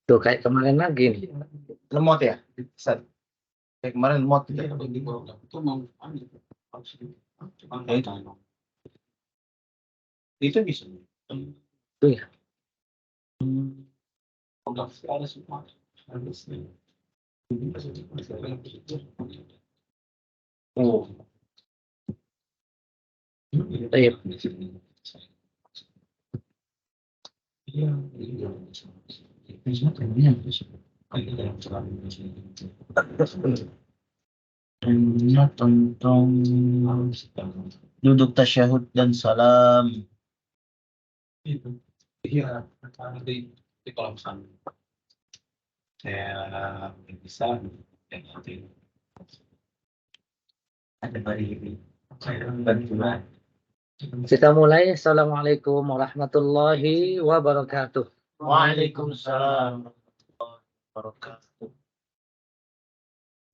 Tuh kayak kemarin lagi nih. Lemot ya? Kayak kemarin lemot. Itu bisa. Tuh ya. Oh. Baik. Tentang duduk tasyahud dan salam. Iya, nanti kalau misalnya saya bisa nanti ada bagi saya bantuan. Kita mulai. Assalamualaikum warahmatullahi wabarakatuh. Waalaikumsalam warahmatullahi wabarakatuh.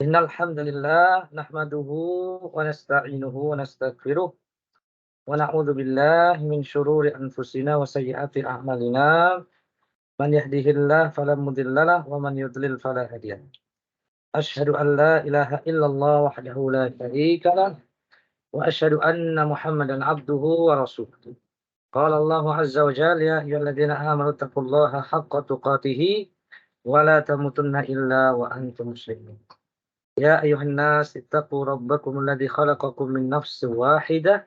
Innal hamdalillah nahmaduhu wa nasta'inuhu wa nastaghfiruh wa na'udzu billahi min syururi anfusina wa sayyiati a'malina. Man yahdihillahu fala mudhillalah wa man yudlil fala hadiyalah. Asyhadu an la ilaha illallah wahdahu la syarika lah wa asyhadu anna Muhammadan abduhu wa rasuluh. Qala Allah azza wa jalla ya ayyuhalladzina amanu taqullaha haqqa tuqatih wa la tamutunna illa wa antum muslimun. Ya ayyuhan nas ittaqu rabbakum alladzi khalaqakum min nafsin wahidah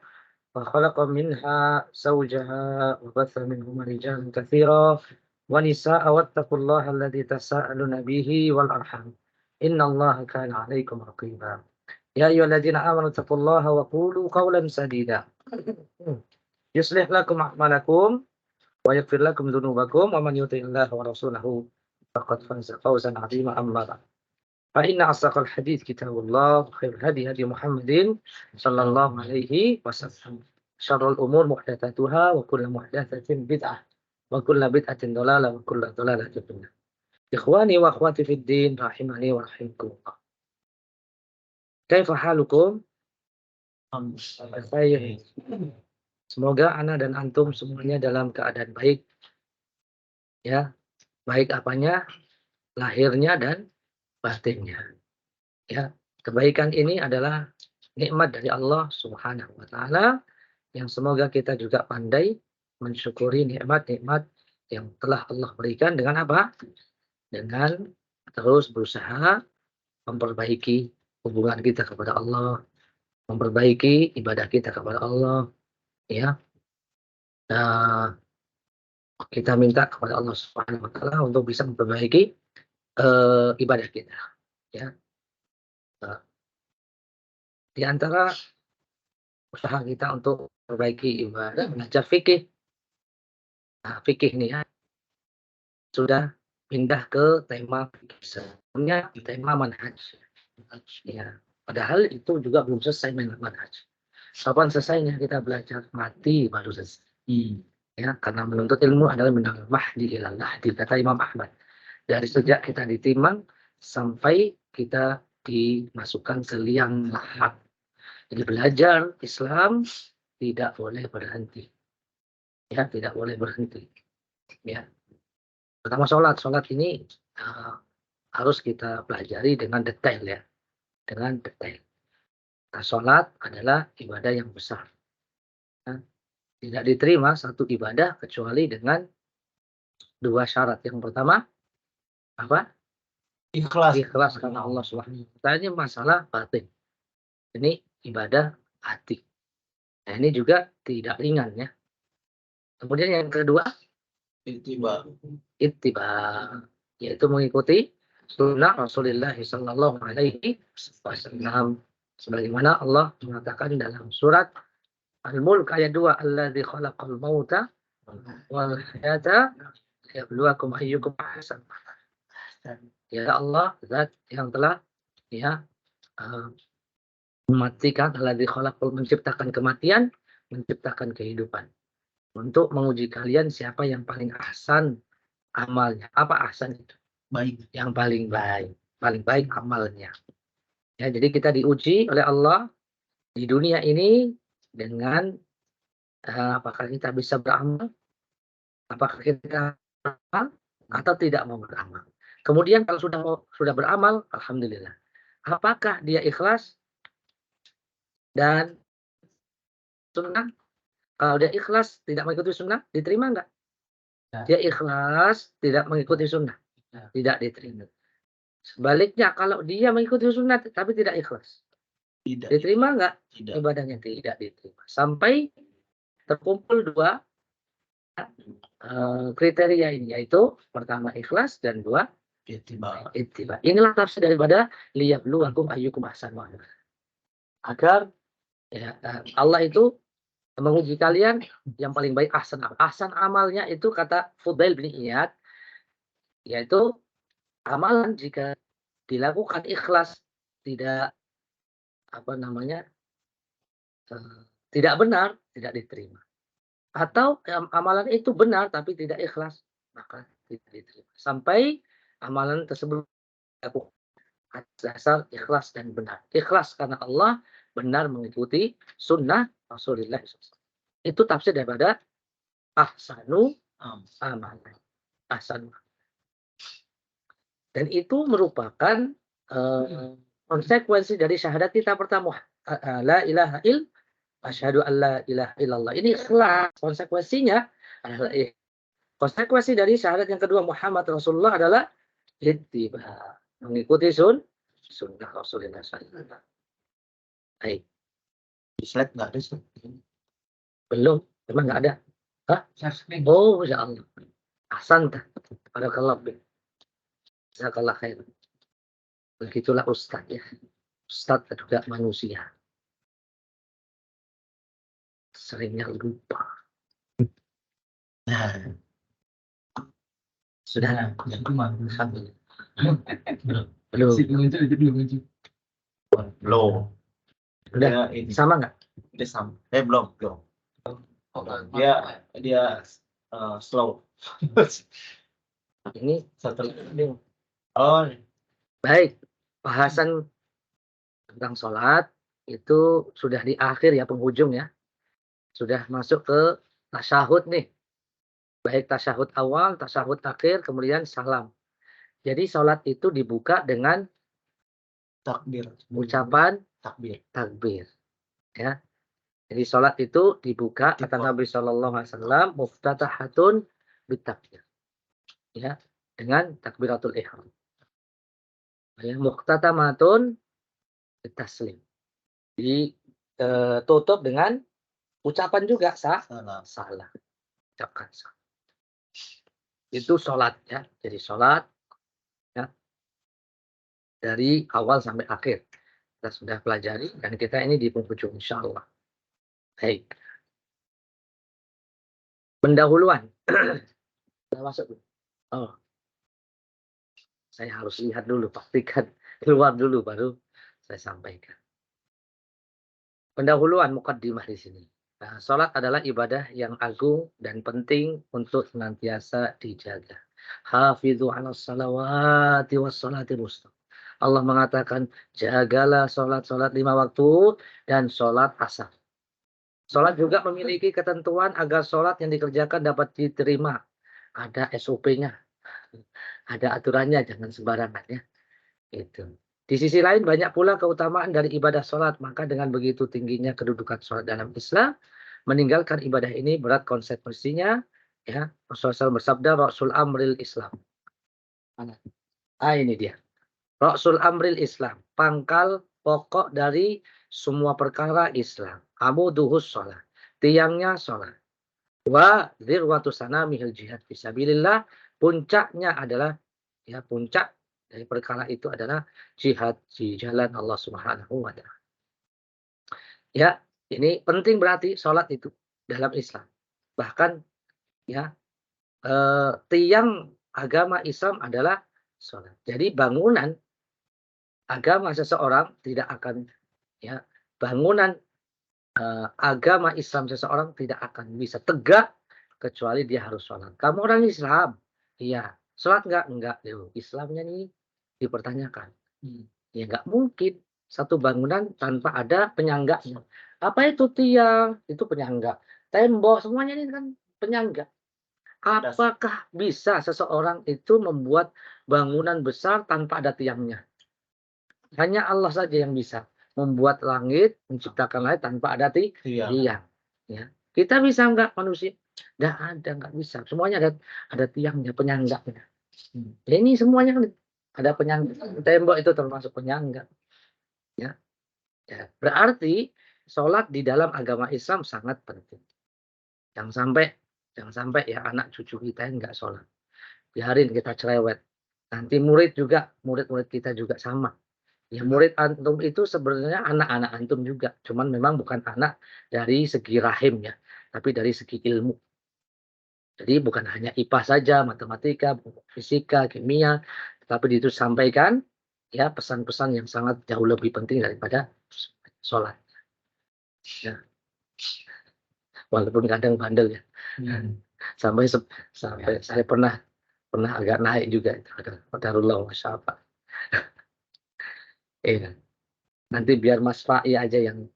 wa khalaqa minha zawjaha wa batha minhuma rijalan katsiran wa nisaa'a wattaqullaha alladzi tasaaluna bihi wal arham. Innallaha kana 'alaikum raqiba. Ya ayyuhalladzina amanu taqullaha wa qulu qawlan sadida. Yuslih lakum a'malakum wa yaghfir lakum dzunubakum wa man yuti'illaha wa rasulahu faqad faza fawzan 'azima amma ba'd. Fa inna asdaqal hadits kitabullah khairul hadi hadi Muhammadin sallallahu alaihi wasallam. Syarrul umur muhdatsatuha wa kullu muhdatsatin bid'ah wa kullu bid'atin dhalalah wa kullu dhalalatin finnar. Ikhwani wa akhwati fid din rahimani wa rahimakumullah. Kaifa halukum? Baik. Semoga ana dan antum semuanya dalam keadaan baik. Ya, baik apanya? Lahirnya dan batinnya. Ya, kebaikan ini adalah nikmat dari Allah Subhanahu wa taala yang semoga kita juga pandai mensyukuri nikmat-nikmat yang telah Allah berikan dengan apa? Dengan terus berusaha memperbaiki hubungan kita kepada Allah, memperbaiki ibadah kita kepada Allah, ya. Nah, kita minta kepada Allah Subhanahu wa taala untuk bisa memperbaiki ibadah kita, ya. Nah, di antara usaha kita untuk memperbaiki ibadah belajar fikih. Nah, fikih ini ya sudah pindah ke tema fikih. Sebelumnya tema manhaj. Ya, padahal itu juga belum selesai manhaj. Kapan selesainya kita belajar? Mati baru selesai. Ya, karena menuntut ilmu adalah minal mahdi ilal lahdi, kata Imam Ahmad. Dari sejak kita ditimang sampai kita dimasukkan ke liang lahat. Jadi belajar Islam tidak boleh berhenti. Ya, tidak boleh berhenti. Ya. Pertama sholat ini harus kita pelajari dengan detail ya. Dengan detail. Nah, sholat adalah ibadah yang besar. Nah, tidak diterima satu ibadah kecuali dengan dua syarat. Yang pertama, apa? Ikhlas. Ikhlas karena Allah Subhanahu wa taala. Ini masalah batin. Ini ibadah hati. Nah, ini juga tidak ringan ya. Kemudian yang kedua, ittiba, yaitu mengikuti sunnah Rasulullah sallallahu alaihi wasallam. Sebagaimana Allah mengatakan dalam surat Al-Mulk ayat 2, alladzi khalaqal mauta wal hayata liyabluwakum ayyukum ahsanu. Ya Allah, zat yang telah ya mematikan, alladzi khalaqal, menciptakan kematian, menciptakan kehidupan. Untuk menguji kalian siapa yang paling ahsan amalnya. Apa ahsan itu? Baik. Yang paling baik. paling baik amalnya. Ya, jadi kita diuji oleh Allah di dunia ini dengan apakah kita bisa beramal, apakah kita beramal atau tidak mau beramal. Kemudian kalau sudah beramal, alhamdulillah. Apakah dia ikhlas dan sunnah? Kalau dia ikhlas tidak mengikuti sunnah, diterima enggak? Dia ikhlas tidak mengikuti sunnah, tidak diterima. Sebaliknya kalau dia mengikuti sunnah tapi tidak ikhlas, Tidak. diterima enggak? Tidak. Ibadahnya tidak diterima. Sampai terkumpul dua kriteria ini, yaitu pertama ikhlas dan dua Ittiba. ittiba. Inilah tafsir daripada liyabluwakum ayyukum ahsanu amala. Agar ya, Allah itu menguji kalian yang paling baik ahsan amal. Ahsan amalnya itu kata Fudail bin Iyad, yaitu amalan jika dilakukan ikhlas, tidak tidak benar, tidak diterima. Atau amalan itu benar tapi tidak ikhlas, maka tidak diterima. Sampai amalan tersebut dilakukan atas dasar ikhlas dan benar. Ikhlas karena Allah, benar mengikuti sunnah Rasulullah SAW. Itu tafsir daripada ahsanu amalan. Ahsanu. Dan itu merupakan konsekuensi dari syahadat kita pertama. La ilaha il, asyhadu an la ilaha illallah. Ini ikhlas. Konsekuensinya adalah konsekuensi dari syahadat yang kedua Muhammad Rasulullah adalah ittiba, mengikuti sunnah Rasulullah SAW. Baik. Di slide nggak ada sih. Belum, memang nggak ada. Hah? Oh, ya Allah. Ahsanta. Barakallahu fiik. Jazakallah khair. Begitulah Ustaz ya. Ustaz juga manusia. Seringnya lupa. Nah, Sudah. Alhamdulillah. Belum. belum. Udah. Dia ini. Sama nggak? Dia sama. Belum. Dia slow. Ini Satu. ini. Oh, Baik. Bahasan tentang sholat itu sudah di akhir ya, penghujung ya. Sudah masuk ke tasyahud nih. Baik tasyahud awal, tasyahud akhir, kemudian salam. Jadi sholat itu dibuka dengan takbir. ucapan takbir. Ya. Jadi sholat itu dibuka kata Nabi Shallallahu Alaihi Wasallam muftatahatun bitakbir. Ya, dengan takbiratul ihram. Ya, muftatamatun bitaslim. Ditutup dengan ucapan juga salah. Ucapkan salah. Itu sholat ya. Jadi sholat ya, dari awal sampai akhir. Kita sudah pelajari dan kita ini di penghujung insya Allah. Baik. Pendahuluan. Sudah masuk. Oh. Saya harus lihat dulu, pastikan keluar dulu baru saya sampaikan. Pendahuluan muqaddimah di sini. Nah, sholat adalah ibadah yang agung dan penting untuk senantiasa dijaga. Hafidhu 'alas salawati was salatil wusta. Allah mengatakan, jagalah sholat-sholat 5 waktu dan sholat asar. Sholat juga memiliki ketentuan agar sholat yang dikerjakan dapat diterima. Ada SOP-nya. Ada aturannya, jangan sembarangan ya. Itu. Di sisi lain banyak pula keutamaan dari ibadah sholat. Maka dengan begitu tingginya kedudukan sholat dalam Islam, meninggalkan ibadah ini berat konsekuensinya. Ya, Rasulullah SAW bersabda, Rasul Amril Islam. Ini dia. Rasul Amril Islam. Pangkal pokok dari semua perkara Islam. Amuduhus sholat. Tiangnya sholat. Wa dzirwatu sanamihil jihad fisabilillah. Puncaknya adalah ya, puncak dari perkara itu adalah jihad di jalan Allah Subhanahu wa taala. Ya, ini penting berarti sholat itu dalam Islam. Bahkan ya, tiang agama Islam adalah sholat. Jadi bangunan agama seseorang tidak akan ya, bangunan agama Islam seseorang tidak akan bisa tegak kecuali dia harus sholat. Kamu orang Islam, iya. Sholat enggak? Enggak. Islamnya nih Dipertanyakan. Ya nggak mungkin satu bangunan tanpa ada penyangganya. Apa itu tiang? Itu penyangga. Tembok, semuanya ini kan penyangga. Apakah bisa seseorang itu membuat bangunan besar tanpa ada tiangnya? Hanya Allah saja yang bisa membuat langit, menciptakan langit tanpa ada tiang. Ya. Kita bisa nggak manusia? Nggak ada, nggak bisa. Semuanya ada tiangnya, penyangganya. Ya, ini semuanya kan ada penyangga. Tembok itu termasuk penyangga. Ya. Ya. Berarti sholat di dalam agama Islam sangat penting. Jangan sampai ya anak cucu kita yang nggak sholat. Biarin kita cerewet. Nanti murid-murid kita juga sama. Ya murid antum itu sebenarnya anak-anak antum juga. Cuman memang bukan anak dari segi rahim ya. Tapi dari segi ilmu. Jadi bukan hanya IPA saja, matematika, fisika, kimia. Tetapi itu sampaikan ya pesan-pesan yang sangat jauh lebih penting daripada sholat. Ya. Walaupun kadang bandel ya. Sampai saya pernah agak naik juga itu. Qadarullah masya Allah. Nanti biar Mas Fai aja yang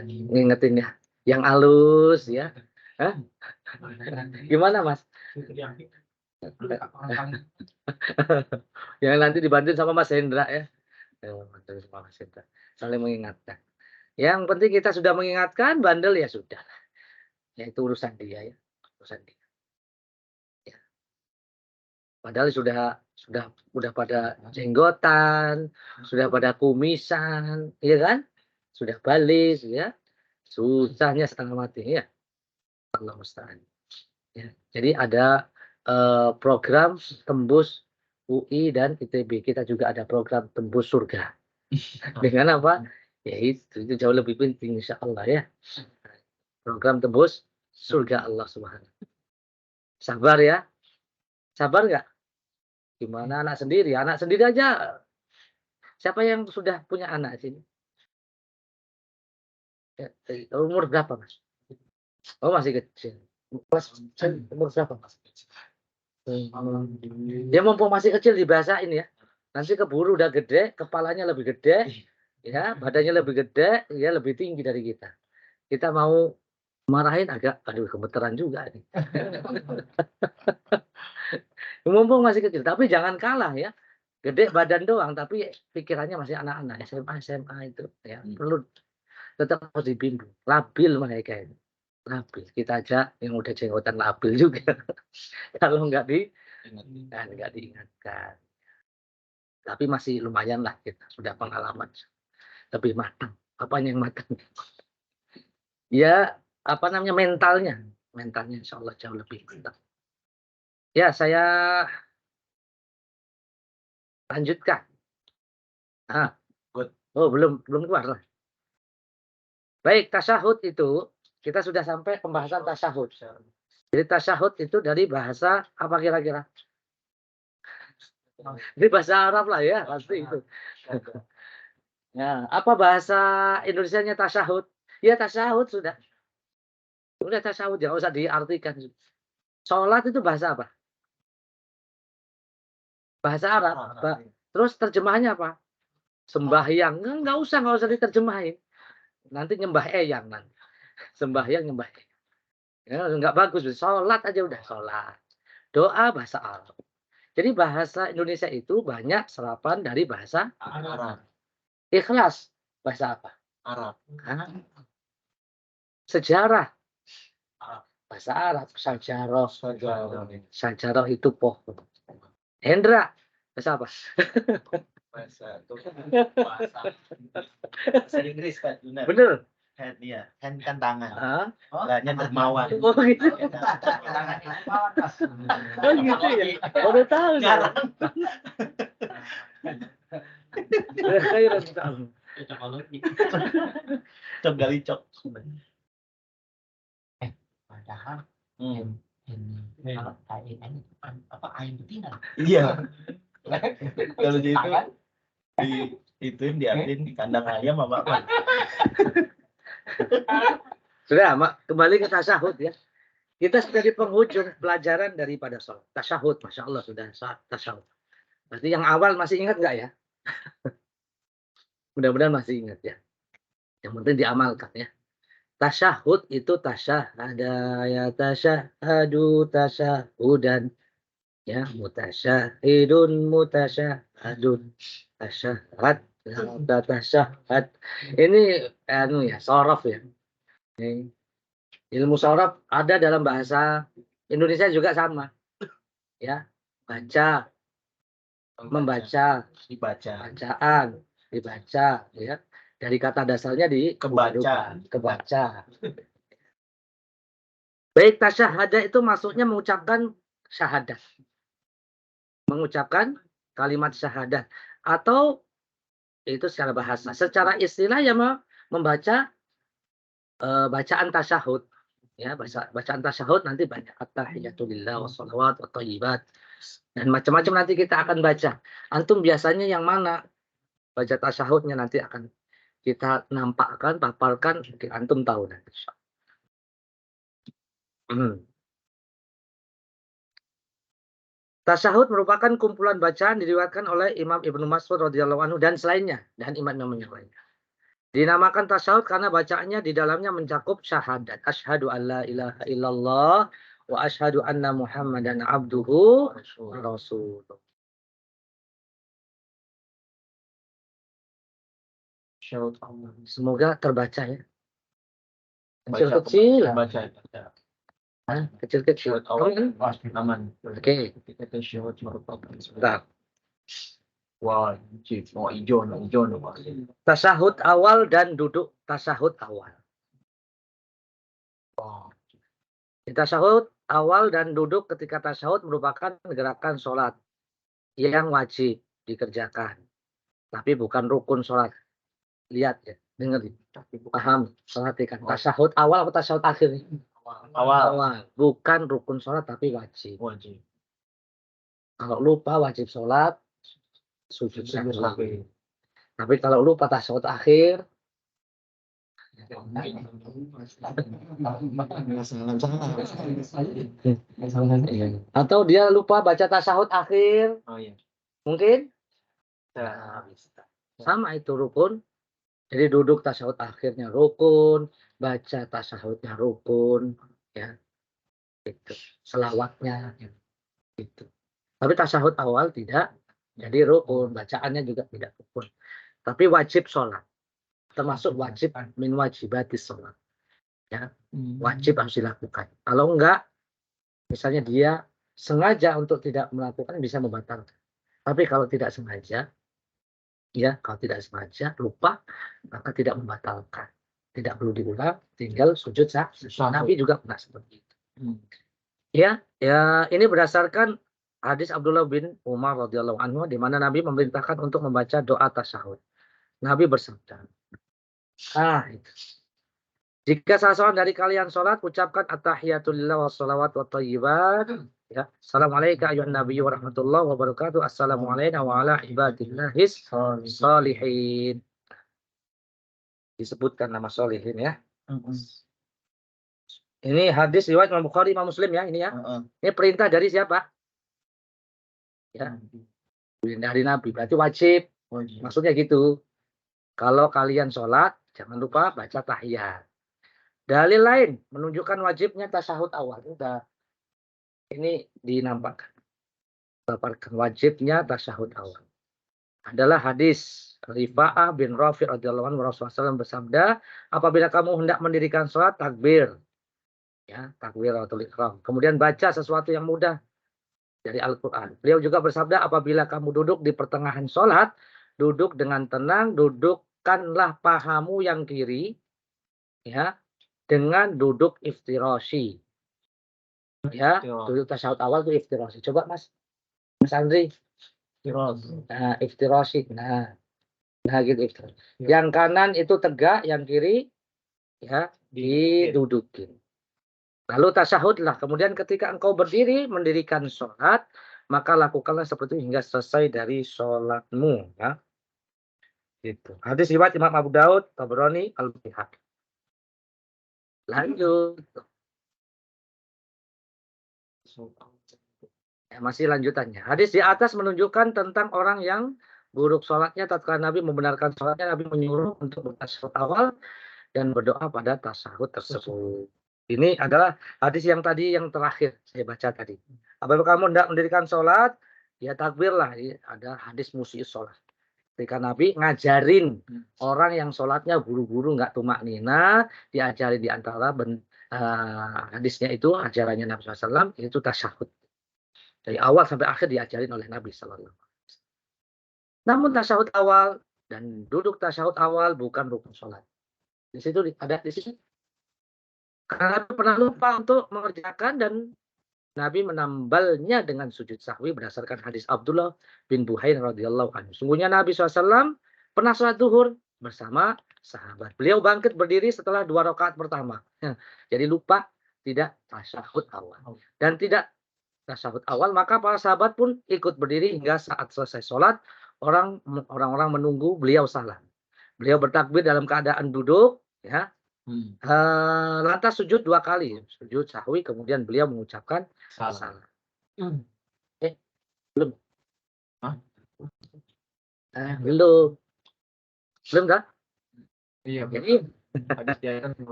ngingetin ya. Yang halus ya. Hah? Gimana Mas? Yang nanti dibantuin sama Mas Hendra ya. Bantuin sama Mas Hendra. Saling mengingatkan. Yang penting kita sudah mengingatkan, bandel ya sudah. Ya itu urusan dia ya. Urusan dia. Ya. Padahal sudah pada jenggotan, sudah pada kumisan, ya kan? Sudah balis ya. Susahnya setengah mati ya. Allah musta'an. Ya. Jadi ada program tembus UI dan ITB. Kita juga ada program tembus surga. Dengan apa? Ya itu jauh lebih penting insya Allah ya. Program tembus surga Allah Subhanahu. Sabar ya. Sabar nggak? Gimana anak sendiri? Anak sendiri aja. Siapa yang sudah punya anak sini? Ya, umur berapa Mas? Oh masih kecil. Mas, umur berapa Mas? Dia mumpung masih kecil dibahasain ya. Nanti keburu udah gede, kepalanya lebih gede, ya, badannya lebih gede, ya lebih tinggi dari kita. Kita mau marahin agak, aduh gemeteran juga nih. Mumpung masih kecil, tapi jangan kalah ya. Gede badan doang, tapi pikirannya masih anak-anak SMA itu ya perlu tetap harus dibimbing. Labil mereka ini. Labil. Kita aja yang udah jenggotan labil juga. Kalau nggak diingatkan. Tapi masih lumayan lah kita sudah pengalaman. Lebih matang. Apanya yang matang? Ya, apa namanya mentalnya. Mentalnya insya Allah jauh lebih matang. Ya, saya lanjutkan. Oh, belum keluar lah. Baik, tasyahud itu kita sudah sampai pembahasan tasyahud. Jadi tasyahud itu dari bahasa apa kira-kira? Ini bahasa Arab lah ya, pasti itu. Ya, apa bahasa Indonesianya tasyahud? Ya tasyahud sudah. Sudah tasyahud, ya usah diartikan. Sholat itu bahasa apa? Bahasa Arab. Terus terjemahannya apa? Sembahyang. Nggak usah diterjemahin. Nanti nyembah eyang nanti. Sembahyang nyembah eyang. Ya, nggak bagus. Sholat aja udah sholat. Doa bahasa Arab. Jadi bahasa Indonesia itu banyak serapan dari bahasa Arab. Ikhlas bahasa apa? Arab. Sejarah bahasa Arab. Sajarah itu pohon. Hendra bahasa apa? Bahasa Inggris kan benar. Bener. Hand ya, hand kan tangan. Hanya dermawan. Oh gitu. Oh gitu ya. Baru tahu saya. Khairan tahu. Cok gali cok. Padahal apa air betina? Iya. Kalau itu diartiin di kandang ayam apa apa. Sudah, kembali ke tasyahud ya. Kita sudah di penghujung pelajaran daripada sholat. Tasyahud, Masya Allah sudah tasyahud. Berarti yang awal masih ingat nggak ya? Mudah-mudahan masih ingat ya. Yang penting diamalkan ya. Tasyahud itu tasyahada ya tasyahadu tasyahudan ya mutasyahidun mutasyahadun tasyahad la tasyahad. Ini anu ya, sorof ya. Ini, ilmu sorof ada dalam bahasa Indonesia juga sama ya. Baca, membaca, Dibaca. bacaan, dibaca ya. Dari kata dasarnya Kebaca. kebaca. Baik tasyahada itu maksudnya mengucapkan syahadat. Mengucapkan kalimat syahadat. Atau itu secara bahasa. Secara istilah ya membaca bacaan tasyahud. Ya, bacaan tasyahud nanti banyak at-tahiyatulillah wassalawat wathayyibat. Dan macam-macam nanti kita akan baca. Antum biasanya yang mana baca tasyahudnya nanti akan kita nampakkan, paparkan, mungkin antum tahu nanti. Tasyahud merupakan kumpulan bacaan diriwayatkan oleh Imam Ibnu Mas'ud radhiyallahu anhu dan selainnya dan imam-imam yang lainnya. Dinamakan tasyahud karena bacaannya di dalamnya mencakup syahadat. Asyhadu alla ilaha illallah wa asyhadu anna Muhammadan abduhu wa rasuluh. Semoga terbaca ya. Kecil-kecil lah. Baca. Hah? Kecil-kecil. Aman. Oke. Kita tasyahud merupakan Bentar. wajib. Oh, hijau. Tasyahud awal dan duduk tasyahud awal. Tasyahud awal dan duduk ketika tasyahud merupakan gerakan sholat yang wajib dikerjakan. Tapi bukan rukun sholat. Lihat ya, dengerin. Paham, perhatikan. Tasyahud awal atau tasyahud akhir? Awal. Bukan rukun sholat tapi wajib. Kalau lupa wajib sholat, sujud sahwi. Tapi kalau lupa tasyahud akhir, atau dia lupa baca tasyahud akhir, mungkin sama itu rukun. Jadi duduk tasyahud akhirnya rukun, baca tasyahudnya rukun, ya, itu selawatnya, gitu. Tapi tasyahud awal tidak, jadi rukun, bacaannya juga tidak rukun. Tapi wajib sholat, termasuk wajib min wajibatis sholat, ya, wajib harus dilakukan. Kalau enggak, misalnya dia sengaja untuk tidak melakukan bisa membatalkan. Tapi kalau tidak sengaja, ya, kalau tidak sengaja lupa maka tidak membatalkan, tidak perlu diulang, tinggal sujud sah. Nabi juga pernah seperti itu. Ya, ini berdasarkan hadis Abdullah bin Umar radhiyallahu anhu di mana Nabi memerintahkan untuk membaca doa tasyahud. Nabi bersabda, itu. Jika salah seorang dari kalian sholat, ucapkan at-tahiyatulillah wassalawat wathayyibat. Ya, assalamualaikum ayuhan nabiyyu wa rahmatullahi wa barakatuh. Assalamualaikum wa ala ibadillahis sholihin. Disebutkan nama sholihin ya. Ini hadis riwayat Imam Bukhari, Imam Muslim ya, ini ya. Ini perintah dari siapa? Ya. Dari Nabi, berarti wajib. Maksudnya gitu. Kalau kalian sholat, jangan lupa baca tahiyat. Dalil lain menunjukkan wajibnya tasyahud awal. Sudah. Ini dinampakkan. Paparkan wajibnya tasyahud awal. Adalah hadis Rifa'ah bin Rafi' radhiyallahu anhu, Rasulullah SAW bersabda, apabila kamu hendak mendirikan sholat, takbir. Ya, takbir atau iqram. Kemudian baca sesuatu yang mudah dari Al-Quran. Beliau juga bersabda, apabila kamu duduk di pertengahan sholat, duduk dengan tenang, dudukkanlah pahamu yang kiri, ya, dengan duduk iftirashi. Ya, duduk tasyahud awal itu iftirashi. Coba Mas Andri. Nah, iftirashi. Nah gitu iftirashi. Yang kanan itu tegak, yang kiri ya didudukin. Lalu tasyahudlah. Kemudian ketika engkau berdiri mendirikan sholat, maka lakukanlah seperti itu hingga selesai dari sholatmu. Ya. Gitu. Hadis riwayat Imam Abu Daud, Tabrani, Al-Baihaqi. Lanjut. Ya, masih lanjutannya. Hadis di atas menunjukkan tentang orang yang buruk sholatnya tatkala Nabi membenarkan sholatnya, Nabi menyuruh untuk bertasyahud awal dan berdoa pada tasyahud tersebut. Ini adalah hadis yang tadi yang terakhir saya baca tadi. Apabila kamu hendak mendirikan sholat, ya takbirlah. Ini ada hadis musii'us sholat. Ketika Nabi ngajarin orang yang sholatnya buru-buru nggak tumak nina, diajari di antara hadisnya itu ajarannya Nabi SAW itu tasyahud. Dari awal sampai akhir diajarin oleh Nabi SAW. Namun tasyahud awal dan duduk tasyahud awal bukan rukun sholat. Di situ ada di situ. Karena Nabi pernah lupa untuk mengerjakan dan Nabi menambalnya dengan sujud sahwi berdasarkan hadis Abdullah bin Buhain radhiyallahu anhu. Sungguhnya Nabi SAW pernah sholat duhur bersama sahabat. Beliau bangkit berdiri setelah 2 rakaat pertama. Jadi lupa tidak tasyahud awal. Dan tidak tasyahud awal, maka para sahabat pun ikut berdiri hingga saat selesai sholat. Orang-orang menunggu beliau salam. Beliau bertakbir dalam keadaan duduk, ya. Lantas sujud 2 kali, sujud sahwi, kemudian beliau mengucapkan salam. Belum. Belum kan? Iya. Jadi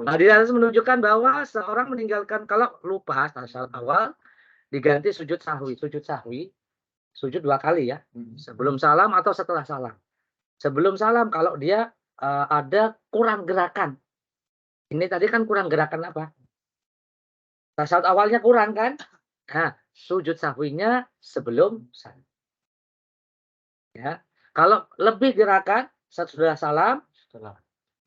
hadis atas menunjukkan bahwa seorang meninggalkan kalau lupa tasyahud awal diganti sujud sahwi. Sujud 2 kali ya. Sebelum salam atau setelah salam. Sebelum salam kalau dia ada kurang gerakan. Ini tadi kan kurang gerakan apa? Tasyahud awalnya kurang kan? Nah, sujud sahwinya sebelum salam. Ya. Kalau lebih gerakan setelah salam,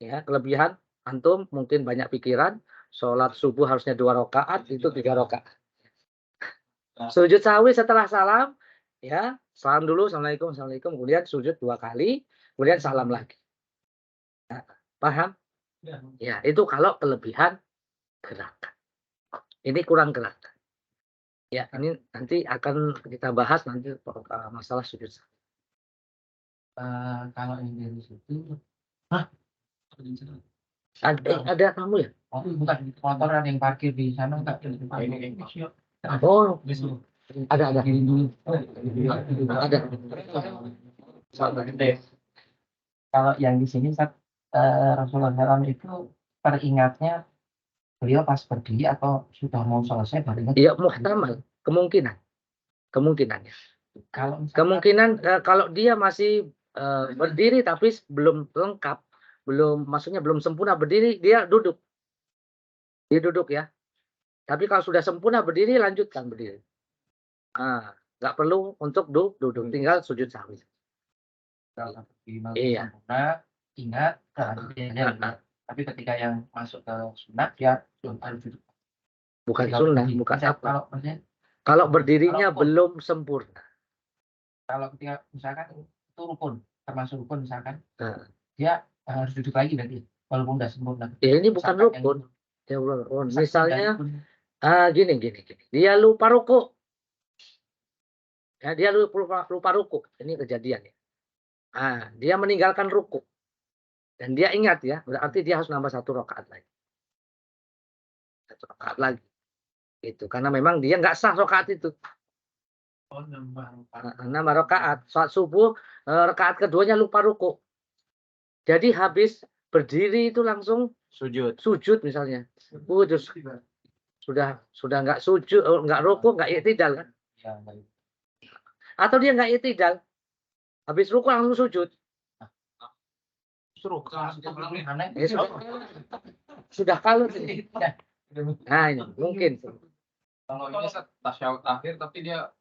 ya, kelebihan antum mungkin banyak pikiran, sholat subuh harusnya 2 rakaat, itu 3 rakaat. Sujud sahwi setelah salam, ya, salam dulu, assalamualaikum, kemudian sujud 2 kali, kemudian salam lagi. Nah, paham? Ya, itu kalau kelebihan gerakan. Ini kurang gerakan. Ya, ini nanti akan kita bahas nanti masalah sujud sahwi. Kalau yang dari situ, Ada kamu ya? oh bukan motor ada yang parkir di sana enggak? Oh, ada. Kirim dulu. Ada. Kalau yang di sini Rasulullah SAW itu teringatnya beliau pas berdiri atau sudah mau selesai baru ingat? Iya, muhtamal, kemungkinannya. Kalau Kemungkinan kalau dia masih berdiri tapi belum lengkap, maksudnya belum sempurna berdiri, dia duduk. Dia duduk ya. Tapi kalau sudah sempurna berdiri, lanjutkan berdiri. Nggak perlu untuk duduk, tinggal sujud sahwi. kalau Iya. sempurna, ingat keadaannya. Tapi ketika yang masuk ke sunat dia harus duduk. Bukan Kalau sunnah, berdiri, bukan misalnya apa. Kalau Kalau berdirinya kalau- belum sempurna. Kalau ketika misalkan itu rukun, termasuk rukun misalkan, Nah. dia harus duduk lagi berarti, walaupun udah sempurna. Ya ini bukan Misalkan rukun. Ya, yang misalnya rukun, gini. Dia lupa ruku. Ya, dia lupa ruku. Ini kejadian ya. Dia meninggalkan ruku. Dan dia ingat ya, berarti dia harus nambah 1 rakaat lagi. 1 rakaat lagi. Itu karena memang dia nggak sah rakaat itu. Nambah rakaat. Saat subuh rakaat keduanya lupa ruku. Jadi habis berdiri itu langsung sujud misalnya. Terus sudah nggak sujud, nggak ruku, nggak iktidal kan? ya, baik. Atau dia nggak iktidal. Habis ruku langsung sujud. Aneh. Sudah kalut ini. Nah, ini mungkin. Kalau ini tasyahud akhir tapi dia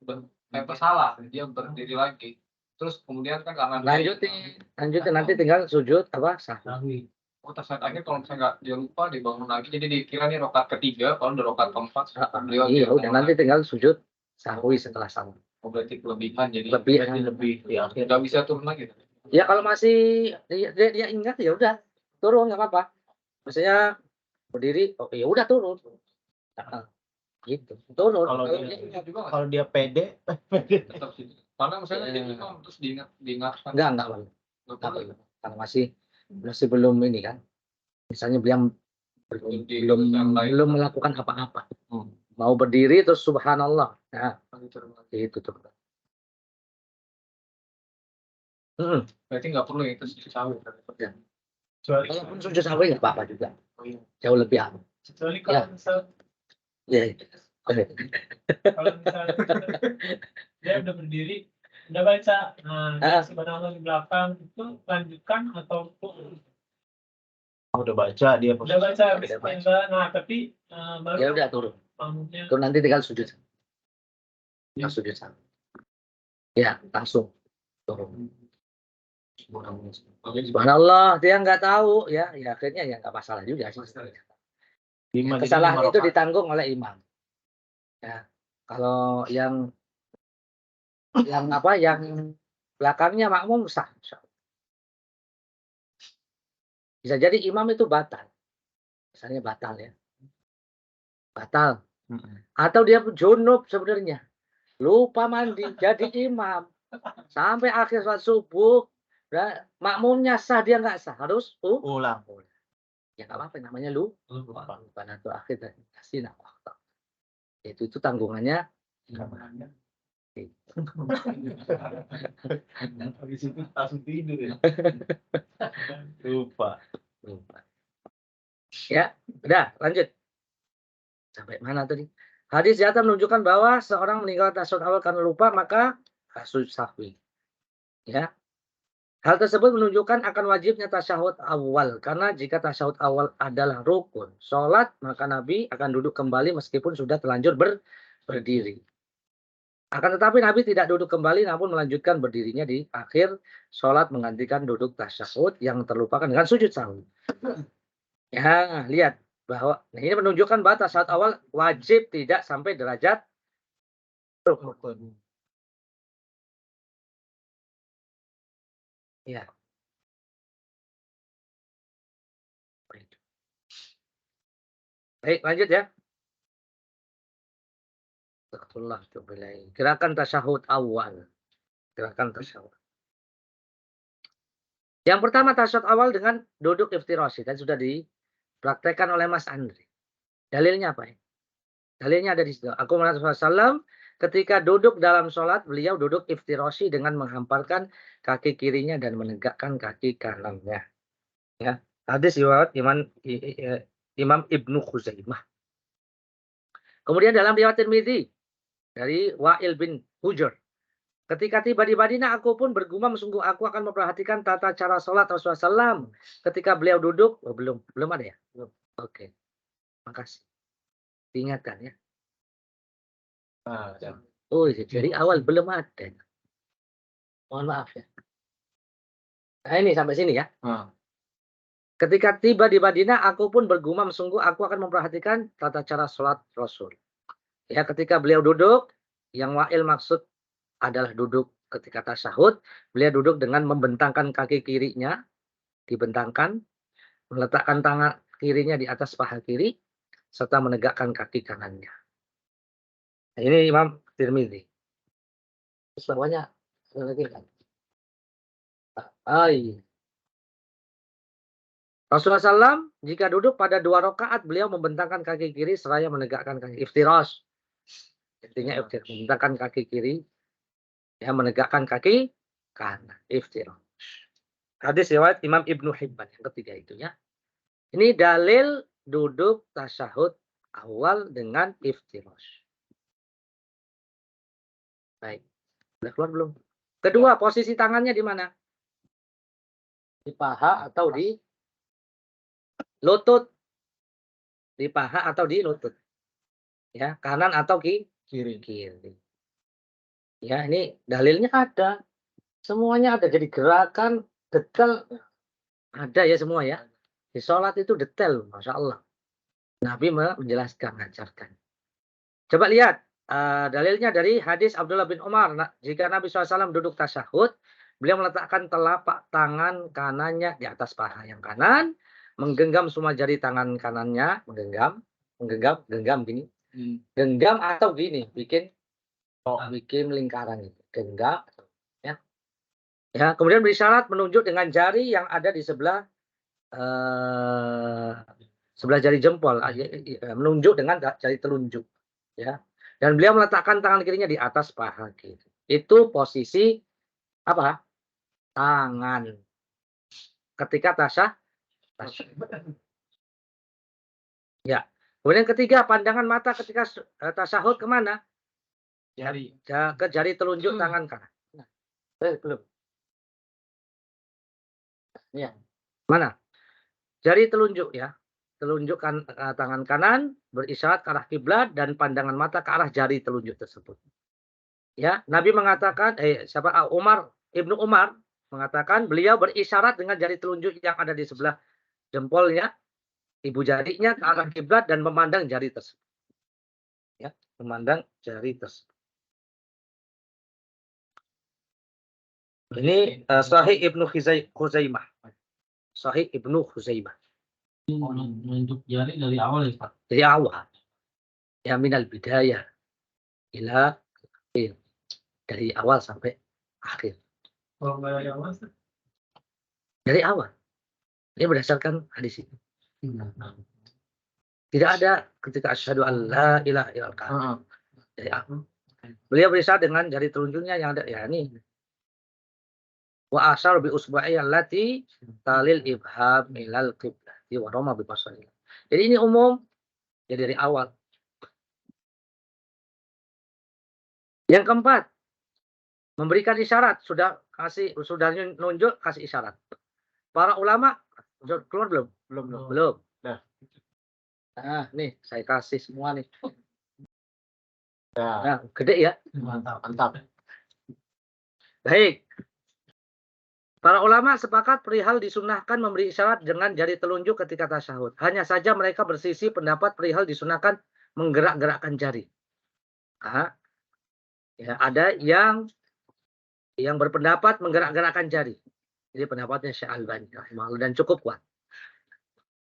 salah, dia berdiri lagi. Terus kemudian kan karena Lanjutin nanti tinggal sujud apa sahwi. tasyahud akhir kalau misalnya dia lupa dibangun lagi jadi dikira nih rakaat ketiga kalau udah rakaat keempat beliau Iya, udah nanti tinggal sujud sahwi setelah salam. berarti kelebihan jadi Lebih. ya nggak bisa turun lagi. Ya kalau masih dia ingat ya udah turun nggak apa-apa. Maksudnya berdiri, oh ya udah turun. Gitu. Turun. Kalau dia pede tetap sih. Karena misalnya dia imam terus diingatkan. Enggak perlu. Karena masih belum ini kan. Misalnya belum melakukan apa-apa. Mau berdiri terus subhanallah. Nah, itu tuh. Berarti nggak perlu itu sujud sahwi. Ya. Walaupun sujud sahwi nggak apa-apa juga. Jauh lebih aman. Kecuali kalau misal Ya. kalau misalnya dia udah berdiri, udah baca, nah subhanallah di belakang itu lanjutkan atau Udah baca dia udah baca bismillah, nah tapi baru Ya udah turun. maksudnya Turun nanti tinggal sujud. Ya sujud sahwi. Ya langsung turun. Subhanallah, dia nggak tahu ya, ya akhirnya ya nggak masalah juga sih. Ya, kesalahan itu ditanggung oleh imam. Ya, kalau yang apa, yang belakangnya makmum sah. Bisa jadi imam itu batal, misalnya batal ya, batal. Atau dia junub sebenarnya, lupa mandi, jadi imam sampai akhir sholat subuh. Makmumnya sah, dia nggak sah, harus ulang. Ya nggak apa-apa, namanya lupa atau akhir kasih waktu. Itu tanggungannya. Habis itu langsung tidur ya. Lupa. Ya, udah lanjut. Sampai mana tadi? Hadis di atas menunjukkan bahwa seorang meninggal tasyahud awal karena lupa maka sujud sahwi. Ya. Hal tersebut menunjukkan akan wajibnya tasyahud awal, karena jika tasyahud awal adalah rukun sholat, maka Nabi akan duduk kembali meskipun sudah terlanjur berdiri. Akan tetapi Nabi tidak duduk kembali, namun melanjutkan berdirinya di akhir sholat menggantikan duduk tasyahud yang terlupakan dengan sujud sahwi. Ya, lihat bahwa ini menunjukkan bahwa tasyahud awal wajib, tidak sampai derajat rukun. Ya. Baik, lanjut ya. Gerakan tasyahud awal. Gerakan tasyahud. Yang pertama tasyahud awal dengan duduk iftirashi. Dan sudah dipraktekkan oleh Mas Andri. Dalilnya apa ya? Dalilnya ada di situ. Aku melihat Rasulullah SAW ketika duduk dalam sholat, beliau duduk iftirashi dengan menghamparkan kaki kirinya dan menegakkan kaki kanannya. Ya. Hadis riwayat Imam Ibnu Khuzaimah. Kemudian dalam riwayat Tirmidzi dari Wa'il bin Hujr. Ketika tiba di Madinah, aku pun bergumam, sungguh aku akan memperhatikan tata cara sholat Rasulullah SAW. Ketika beliau duduk, belum ada ya? Belum. Oke. Makasih. Diingatkan ya. Oh, jadi awal belum ada. Mohon maaf ya. Nah ini sampai sini ya. Ketika tiba di Madinah, aku pun bergumam, sungguh aku akan memperhatikan tata cara sholat Rasul. Ya, ketika beliau duduk, yang Wa'il maksud adalah duduk ketika tasyahud, beliau duduk dengan membentangkan kaki kirinya, dibentangkan, meletakkan tangan kirinya di atas paha kiri, serta menegakkan kaki kanannya. Nah, ini Imam Tirmidzi. Terus bawahnya lagi kan? Iya. Rasulullah SAW jika duduk pada 2 rakaat beliau membentangkan kaki kiri seraya menegakkan kaki iftirash. Intinya membentangkan kaki kiri, ya menegakkan kaki kanan, iftirash. Hadis riwayat Imam Ibnu Hibban yang ketiga itu ya. Ini dalil duduk tasyahud awal dengan iftirash. Baik, sudah keluar belum? Kedua, posisi tangannya di mana? Di paha atau di lutut? Di paha atau di lutut? Ya, kanan atau kiri? Ya, ini dalilnya ada. Semuanya ada. Jadi gerakan detail ada ya semua ya. Di sholat itu detail, Masya Allah. Nabi menjelaskan, mengajarkan. Coba lihat dalilnya dari hadis Abdullah bin Umar. Jika Nabi SAW duduk tasyahud, beliau meletakkan telapak tangan kanannya di atas paha yang kanan, menggenggam semua jari tangan kanannya, genggam gini. Genggam atau gini, bikin lingkaran itu. Genggam. Ya, kemudian berisyarat menunjuk dengan jari yang ada di sebelah jari jempol, menunjuk dengan jari telunjuk. Ya. Dan beliau meletakkan tangan kirinya di atas paha kiri. Itu posisi apa? Tangan. Ketika tasyahud. Ya. Kemudian ketiga, pandangan mata ketika tasyahud kemana? Jari. Ke jari telunjuk tangan kanan. Nah, belum. Ya. Mana? Jari telunjuk ya. Telunjuk tangan kanan berisyarat ke arah kiblat dan pandangan mata ke arah jari telunjuk tersebut. Ya, Nabi mengatakan Ibnu Umar mengatakan beliau berisyarat dengan jari telunjuk yang ada di sebelah jempolnya, ibu jarinya ke arah kiblat dan memandang jari tersebut. Ya, memandang jari tersebut. Ini Sahih Ibnu Khuzaimah. Sahih Ibnu Khuzaimah. Menunjuk jari dari awal ya Pak. Dari awal. Ya minal bidayah ila akhir. Dari awal sampai akhir. Kalau nggak dari awal, Dari awal. Ini berdasarkan hadis ini. Tidak ada ketika asyhadu an la ilaha illallah. Dari awal. Beliau berisyarat dengan jari telunjuknya yang ada ya ini. Wa asyara bi usba'i allati talil ibham ilal qiblati wa rama bi basari. Jadi ini umum ya dari awal. Yang keempat, memberikan isyarat, sudah nunjuk kasih isyarat. Para ulama keluar belum? Belum. Nah, nih saya kasih semua nih. Nah, gede ya. Mantap. Baik. Para ulama sepakat perihal disunahkan memberi isyarat dengan jari telunjuk ketika tasyahud. Hanya saja mereka bersisi pendapat perihal disunahkan menggerak-gerakkan jari. Nah, ya, ada yang berpendapat menggerak-gerakkan jari. Jadi pendapatnya Syekh Albani dan cukup kuat.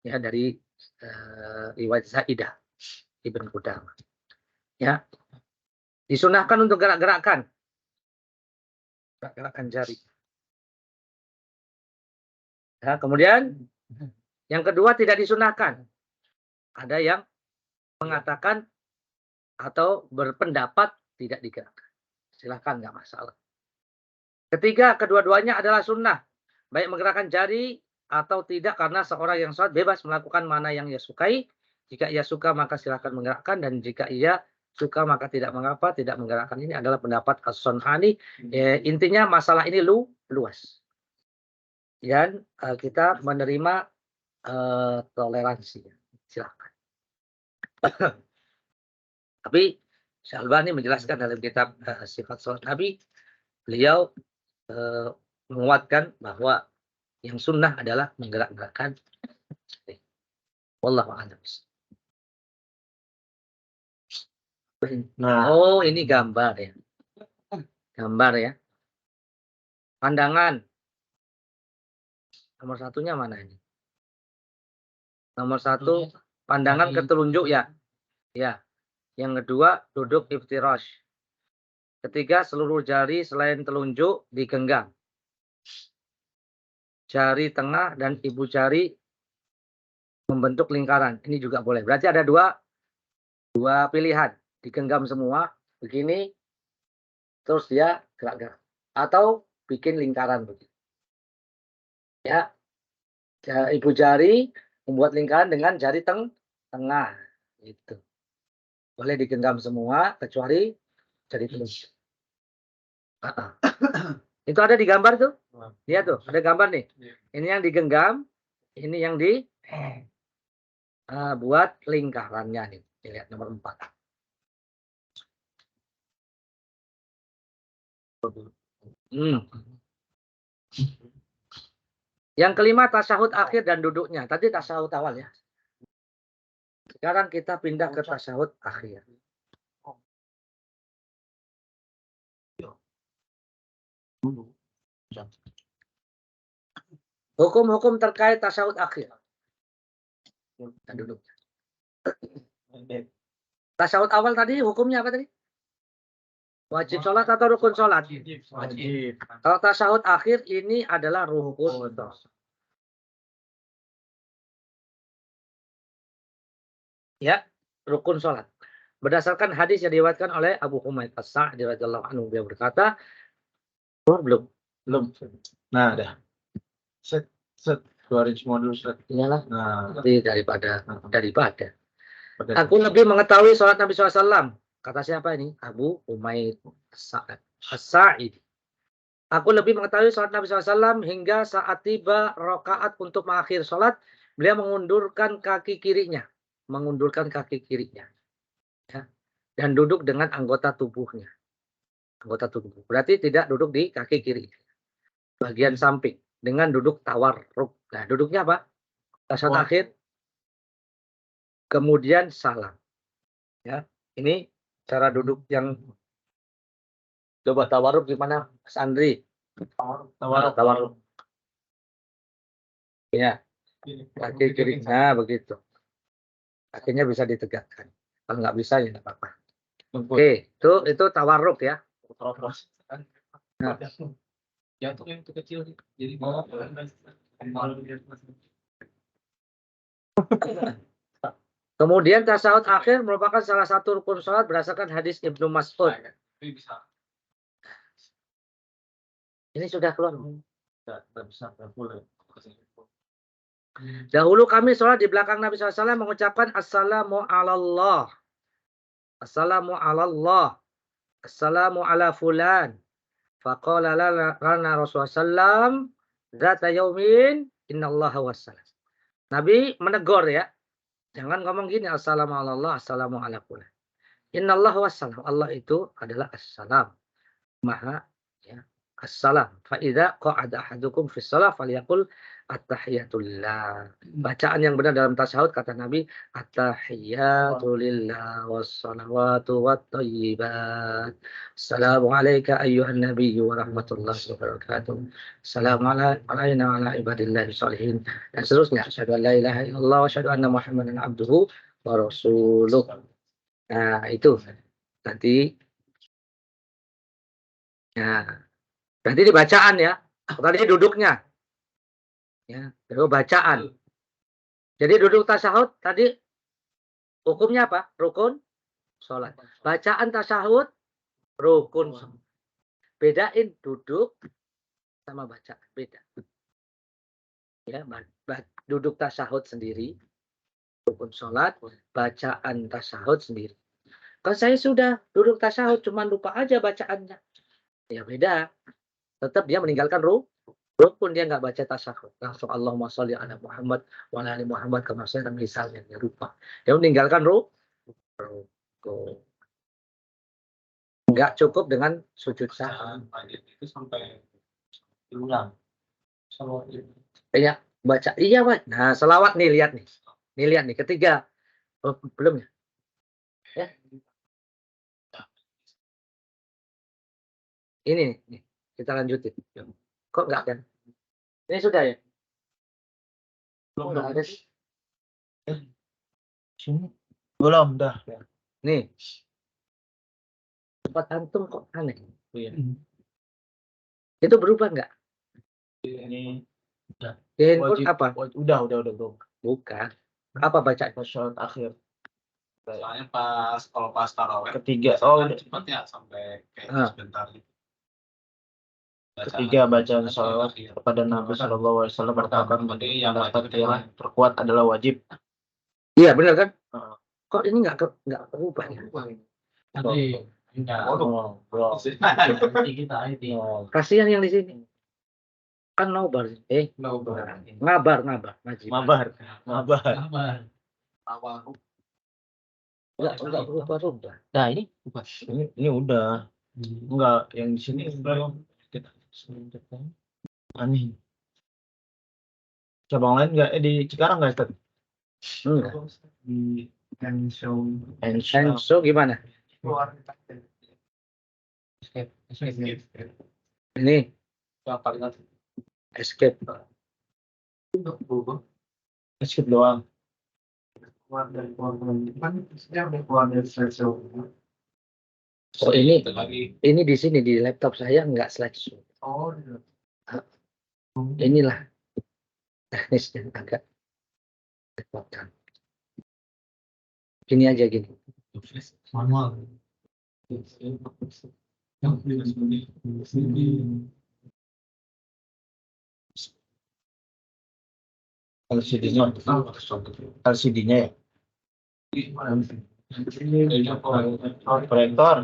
Ya dari riwayat Zaidah Ibn Qudamah. Ya. Disunahkan untuk gerak-gerakkan jari. Ya, kemudian yang kedua tidak disunahkan. Ada yang mengatakan atau berpendapat tidak digerakkan. Silahkan, nggak masalah. Ketiga, kedua-duanya adalah sunnah. Baik menggerakkan jari atau tidak karena seorang yang sholat bebas melakukan mana yang ia sukai. Jika ia suka maka silahkan menggerakkan dan jika ia suka maka tidak mengapa tidak menggerakkan. Ini adalah pendapat As-Sun'ani. Intinya masalah ini luas. Dan kita menerima toleransi. Silahkan. Tapi Syekh Albani menjelaskan dalam kitab Sifat Salat Nabi, beliau menguatkan bahwa yang sunnah adalah menggerak-gerakkan. Wallahu a'lam. Nah, Oh, ini gambar ya. Gambar ya. Pandangan. Nomor satunya mana ini? Nomor satu, pandangan ke telunjuk ya. Ya. Yang kedua, duduk iftirash. Ketiga, seluruh jari selain telunjuk digenggam. Jari tengah dan ibu jari membentuk lingkaran. Ini juga boleh. Berarti ada dua pilihan. Digenggam semua, begini, terus dia gerak-gerak. Atau bikin lingkaran begini. Ya, ibu jari membuat lingkaran dengan jari tengah. Gitu. Boleh digenggam semua, kecuali jari telunjuk. Itu ada di gambar tuh. Lihat tuh, ada gambar nih. Ini yang digenggam, ini yang buat lingkarannya nih. Lihat nomor 4. Yang kelima, tasyahud akhir dan duduknya. Tadi tasyahud awal ya. Sekarang kita pindah ke tasyahud akhir. Hukum-hukum terkait tasyahud akhir. Dan duduknya. Tasyahud awal tadi hukumnya apa tadi? Wajib sholat atau rukun sholat? wajib. Kalau tasyahud akhir ini adalah rukun. Ya, rukun sholat. berdasarkan hadis yang diriwayatkan oleh Abu Humaid As-Sa'di radhiyallahu anhu, beliau berkata, belum. Nah, dah. Set keluarin semua dulu, set. Iyalah, Nah, nanti daripada. pada Aku lebih mengetahui sholat Nabi SAW. Kata siapa ini? Abu Humaid As-Sa'id. Aku lebih mengetahui sholat Nabi SAW hingga saat tiba rakaat untuk mengakhir sholat, beliau mengundurkan kaki kirinya. Ya, dan duduk dengan anggota tubuhnya. Berarti tidak duduk di kaki kiri. Bagian samping. Dengan duduk tawarruk. Nah, duduknya apa? Tasyahud akhir. Kemudian salam. Ya, ini cara duduk yang coba tawarruk gimana, Mas Andri? Tawarruk. Ya, kaki kiri. Nah, begitu. Kakinya bisa ditegakkan. Kalau nggak bisa ya nggak apa-apa. Oke, itu tawarruk ya. Nah. Jatuh yang itu kecil. Jadi Kemudian tasyahud akhir merupakan salah satu rukun sholat berdasarkan hadis Ibnu Mas'ud. bisa. Ini sudah keluar. nggak bisa, nggak boleh. Dahulu kami sholat di belakang Nabi SAW mengucapkan Assalamu alallah. Assalamu alallah. Assalamu ala fulan. Faqala lana Rasulullah SAW. Zata yaumin. Innallaha wassalam. Nabi menegur ya. Jangan ngomong gini. Assalamu alallah. Assalamu ala fulan. Innallaha wassalam. Allah itu adalah assalam. Maha ya. Assalam. Fa'idha qa'ada ahadukum fi shalah falyaqul at-tahiyatullah. Bacaan yang benar dalam tasyahud kata Nabi at-tahiyatulillah wassalawatu wattayyibat. Assalamu alayka ayyuhan nabiyyu wa rahmatullahi wa barakatuh. Assalamu alayna wa ala ibadillahi sholihin. Dan seterusnya. Asyhadu an la ilaha illallah wa asyhadu anna Muhammadan abduhu wa rasuluh. Nah, itu. Nanti ya. Berarti ini bacaan ya. Tadi duduknya. Ya, itu bacaan. Jadi duduk tasyahud tadi hukumnya apa? Rukun sholat. Bacaan tasyahud rukun sholat. Bedain duduk sama bacaan. Beda. Ya, duduk tasyahud sendiri. Rukun sholat. Bacaan tasyahud sendiri. Kalau saya sudah duduk tasyahud cuma lupa aja bacaannya. Ya beda. Tetap dia meninggalkan rukun, dia nggak baca tasyahud. Langsung Allahumma sholli ala Muhammad wa ala ali Muhammad kama shallaita misalnya, dia lupa. Dia meninggalkan rukun. Nggak cukup dengan sujud sahwi. Itu sampai Diulang. Iya, baca. Iya, Pak. Nah, selawat nih, lihat nih. Nih lihat nih, ketiga. Oh, belum ya? Ya. Ini nih, kita lanjutin. Kok nggak kan? Ini sudah ya? Belum Nggak ada. Sini. Belum dah. Nih. Tempat antum kok aneh. Iya. Itu berubah nggak? Ini Di handphone wajib, apa? udah belum. Bukan. Apa bacaan? Tasyahud akhir soalnya kalau pas tarawih ketiga. kan cepet ya sampai kayak sebentar. Ketiga bacaan salawat kepada Nabi Shallallahu Alaihi Wasallam merupakan pendapat yang terkuat adalah wajib. Iya benar kan? Kok ini nggak berubah ya? Nanti Kasihan yang di sini. Kan nobar. Ngabar. Ngaji. Mabar. Awal Enggak berubah. Nah ini udah. Enggak, yang di sini belum. Aneh. Cabang lain enggak? Di Cikarang enggak, Ustaz? Enggak. Di So gimana? Ini yang paling escape. Skip doang. Oh ini di sini di laptop saya enggak slideshow. Inilah teknis yang agak repotkan. Gini aja gini. Manual. LCD-nya. LCD-nya ya. Proyektor.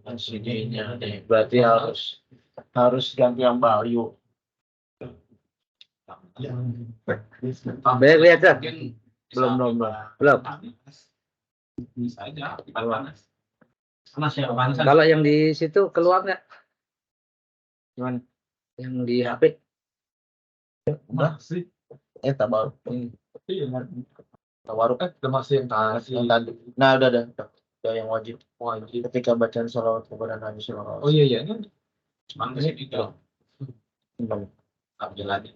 LCD-nya deh. Berarti harus ganti yang baru. Banyak lihat kan? Belum. Belum. Bisa aja, panas. Panas ya, panas. Kalau yang di situ keluar nggak? Gimana? Yang di HP? Masih. Tak baru. Iya. Tawaruk. Udah masih yang Yang tadi. Nah, udah. Udah yang wajib. Ketika bacaan salawat kepada Nabi Sallallahu Oh iya. Ini cuma masih juga. Alaihi Ambil lagi.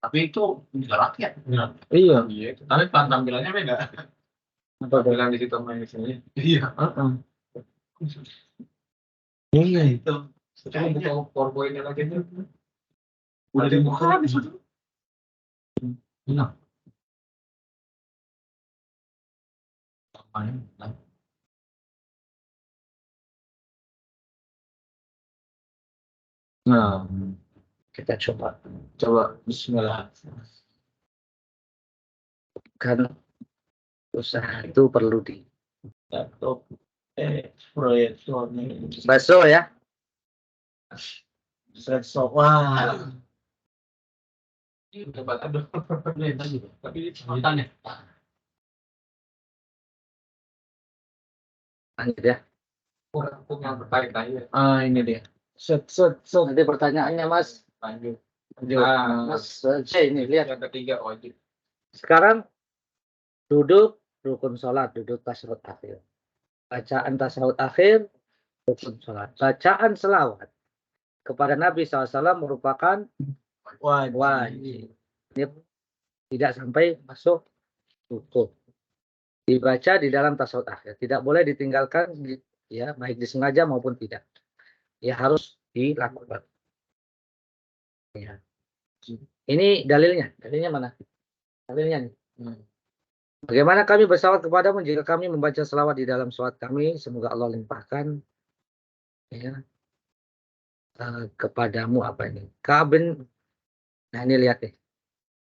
Tapi itu gerak ya? Iya. Tapi tampilannya beda. Tampilan di situ main di sini. Iya. Iya. Itu. Coba buka PowerPoint-nya lagi. Udah dibuka di situ. Nah. Nah, Kita coba. Bismillah. Kan usaha itu perlu di Laptop. Proyektor nih. bakso ya. Sensor. Wah. Ini udah batal dong. Tapi ini cepetan ya. Lanjut ya. Aku yang bertanya-tanya. Ini dia. Set. Nanti pertanyaannya Mas. Lanjut. Mas C ini lihat. Yang ketiga wajib. Sekarang duduk rukun sholat, duduk tasyahud akhir. Bacaan tasyahud akhir, rukun sholat. Bacaan selawat kepada Nabi SAW merupakan wajib. Ini tidak sampai masuk rukun. Dibaca di dalam tasyahud akhir. Tidak boleh ditinggalkan, ya baik disengaja maupun tidak. Ya harus dilakukan. Ya. Ini dalilnya. Dalilnya mana? Dalilnya nih. Bagaimana kami bersalawat kepadamu jika kami membaca selawat di dalam salat kami, semoga Allah limpahkan ya, kepadamu apa ini? Kabin. Nah ini lihat nih.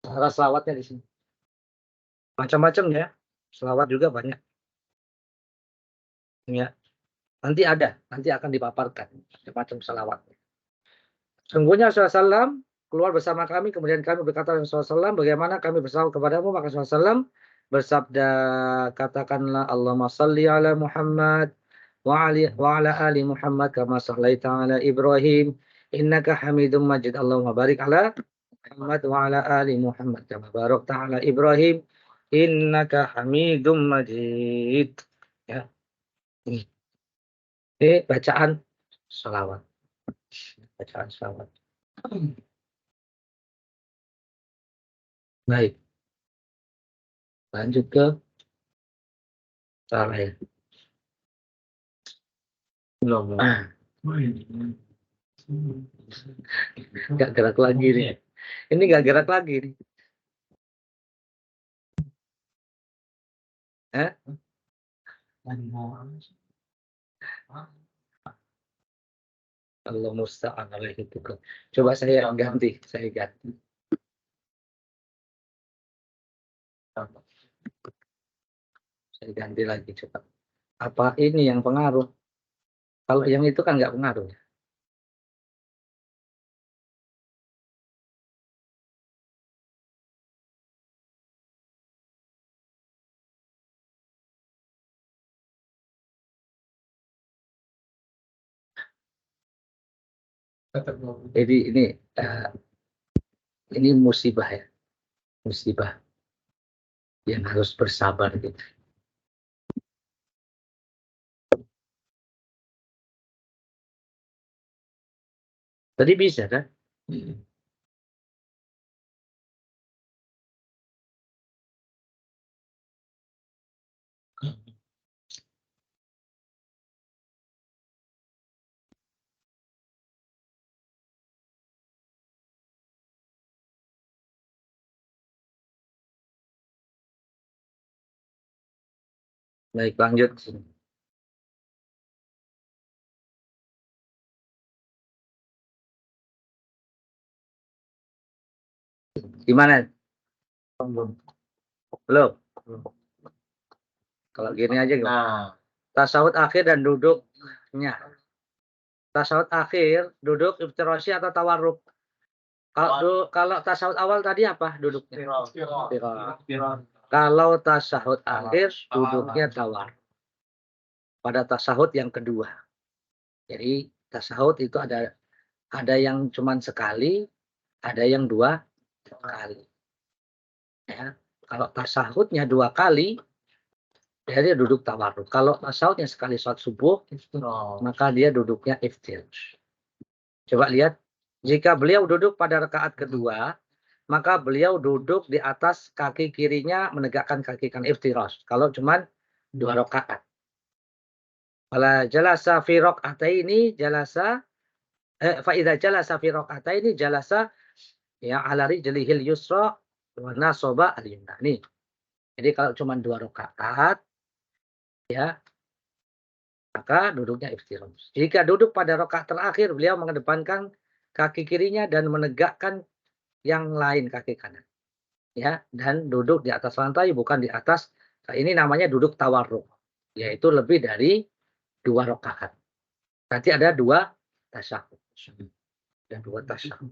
Cara selawatnya di sini. Macam-macam ya. Selawat juga banyak. Ya. Nanti akan dipaparkan macam-macam selawat. Sungguhnya Rasulullah SAW keluar bersama kami, kemudian kami berkata kepada Rasulullah SAW, bagaimana kami bersalawat kepadamu, maka Rasulullah SAW bersabda, katakanlah Allahumma salli ala Muhammad wa ala ali Muhammad kama sallaita ala Ibrahim innaka Hamidum Majid. Allahumma barik ala Muhammad wa ala ali Muhammad kama barakta ala Ibrahim innaka Hamidum Majid. Ya. Ini bacaan salawat. Bacaan salawat. Baik. Lanjut ke salah ya. Belum. Gak gerak lagi nih. Ini gak gerak lagi nih. Allah musta'an alaihi tukar. Coba saya ganti. Saya ganti lagi coba. Apa ini yang pengaruh? Kalau yang itu kan nggak pengaruh. Jadi ini musibah ya. Musibah yang harus bersabar gitu. Tadi bisa kan? Baik, lanjut. Gimana? Belum. Kalau gini aja gimana? Nah, Tasawuf akhir dan duduknya. Tasawuf akhir, duduk iftirasi atau tawarruk. Kalau tasawuf awal tadi apa duduknya? Iftirah. Kalau tasawuf akhir, duduknya tawar. Pada tasawuf yang kedua. Jadi tasawuf itu ada yang cuman sekali, ada yang 2 kali. Ya. Kalau tasawufnya 2 kali, dia duduk tawarruk. Kalau tasawufnya sekali sholat subuh, maka dia duduknya iftirash. Coba lihat, jika beliau duduk pada rakaat kedua, maka beliau duduk di atas kaki kirinya menegakkan kaki kanan iftirash. Kalau cuman 2 rakaat. Wala jalasa fi raq'ataini jalasa fa idza jalasa fi raq'ataini jalasa ya ala rijlihil yusra wa nasaba al-yumna. Nih. Jadi kalau cuman 2 rakaat ya, maka duduknya iftirash. Jika duduk pada rakaat terakhir, beliau mengedepankan kaki kirinya dan menegakkan yang lain kaki kanan. Ya, dan duduk di atas lantai bukan di atas. Ini namanya duduk tawarruk, yaitu lebih dari 2 rakaat. Berarti ada 2 tasyahud. Dan 2 tasyahud.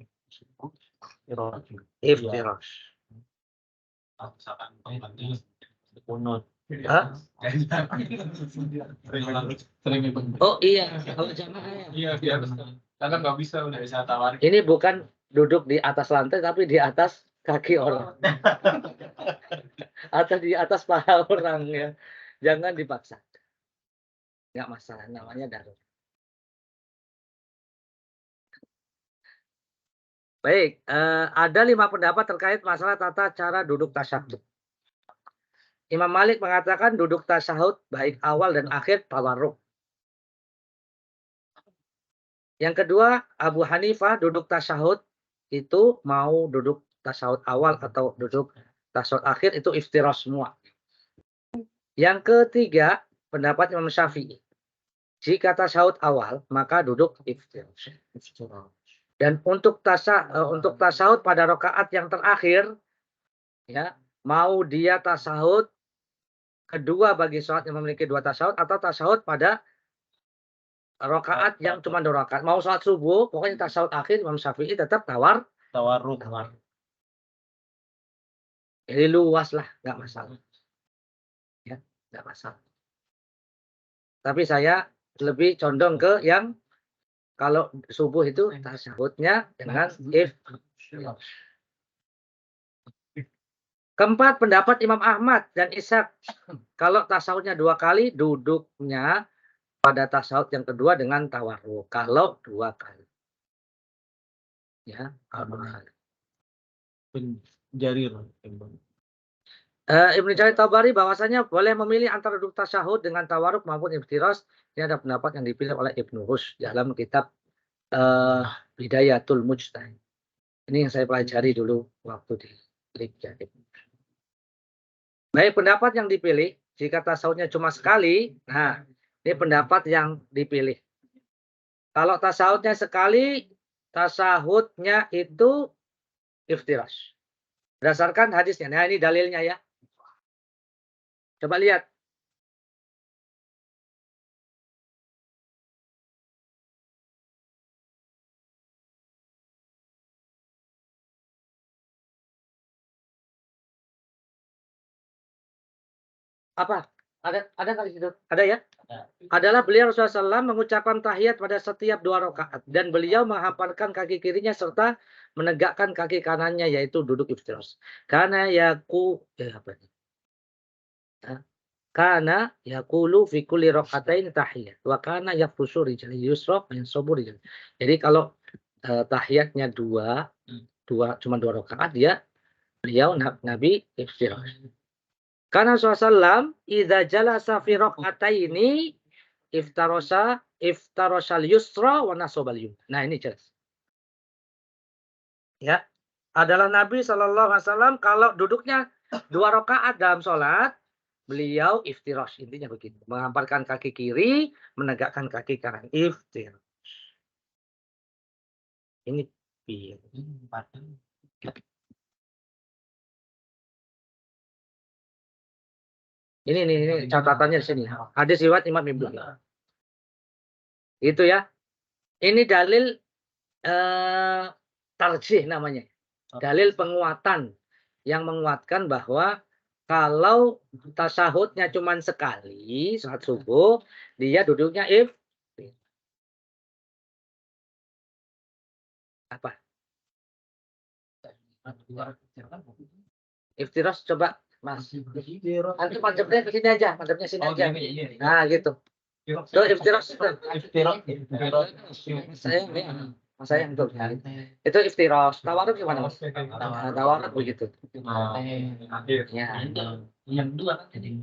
Iftirash. Hah? Oh iya, kalau jamaah ya. Iya, biar karena nggak bisa udah bisa tawarin. Ini bukan duduk di atas lantai tapi di atas kaki orang. Atau di atas paha orang ya. Jangan dipaksa. Enggak masalah, namanya darurat. Baik, ada 5 pendapat terkait masalah tata cara duduk tasyahud. Imam Malik mengatakan duduk tasyahud baik awal dan akhir tawarruk. Yang kedua, Abu Hanifah duduk tasyahud itu mau duduk tasyahud awal atau duduk tasyahud akhir itu iftirash semua. Yang ketiga, pendapat Imam Syafi'i. Jika tasyahud awal, maka duduk iftirash. Dan untuk tasyahud pada rakaat yang terakhir, ya, mau dia tasyahud kedua bagi sholat yang memiliki 2 tasyahud atau tasyahud pada rakaat yang cuma 2 rakaat. Mau sholat subuh, pokoknya tasyahud akhir Imam Syafi'i tetap tawarruk. Jadi luas lah, nggak masalah. Ya, nggak masalah. Tapi saya lebih condong ke yang kalau subuh itu tasyahudnya dengan iftirash. Keempat, pendapat Imam Ahmad dan Ishaq. Kalau tasawufnya 2 kali, duduknya pada tasawuf yang kedua dengan tawarruk. Kalau 2 kali. Ya, kalau 2 kali. Jarir. Ibnu Jarir Tabari bahwasanya boleh memilih antara duduk tasyahud dengan tawarruk maupun iftirash. Ini ada pendapat yang dipilih oleh Ibnu Rushd dalam kitab Bidayatul Mujtahid. Ini yang saya pelajari dulu waktu di Liga. Baik, pendapat yang dipilih, jika tasawufnya cuma sekali, nah, ini pendapat yang dipilih. Kalau tasawufnya sekali, tasawufnya itu iftirash. Berdasarkan hadisnya. Nah, ini dalilnya ya. Coba lihat. Apa? Ada nggak di situ? Ada ya? Adalah beliau Rasulullah SAW mengucapkan tahiyat pada setiap 2 rakaat dan beliau menghafalkan kaki kirinya serta menegakkan kaki kanannya yaitu duduk iftirash. Karena Karena yaqulu fi kulli rakaatain tahiyat wa kana yafushu rijli yusra wa yansubu rijli. Jadi kalau tahiyatnya 2 cuma 2 rakaat beliau Nabi iftirash. Karena Rasulullah idza jalasa fi rak'ataini iftarashal yusra wa nasabal yumna. Nah, ini jelas. Ya. Adalah Nabi sallallahu alaihi wasallam kalau duduknya 2 rakaat dalam salat, beliau iftirash, intinya begitu. Menghamparkan kaki kiri, menegakkan kaki kanan. Iftirash. Ini piye? Ini catatannya di sini. Hadis riwayat Imam Ibnu. Itu ya. Ini dalil tarjih namanya. Dalil penguatan yang menguatkan bahwa kalau tasahudnya cuma sekali saat subuh, dia duduknya apa? Iftirash coba Mas. Antum madhabnya ke sini aja, madhabnya sini aja. Nah, gitu. Tuh iftirash itu. Saya untuk itu iftirash. Tawarruk gimana Mas? Nah, tawarruk begitu. Ya. Yang kedua kan jadi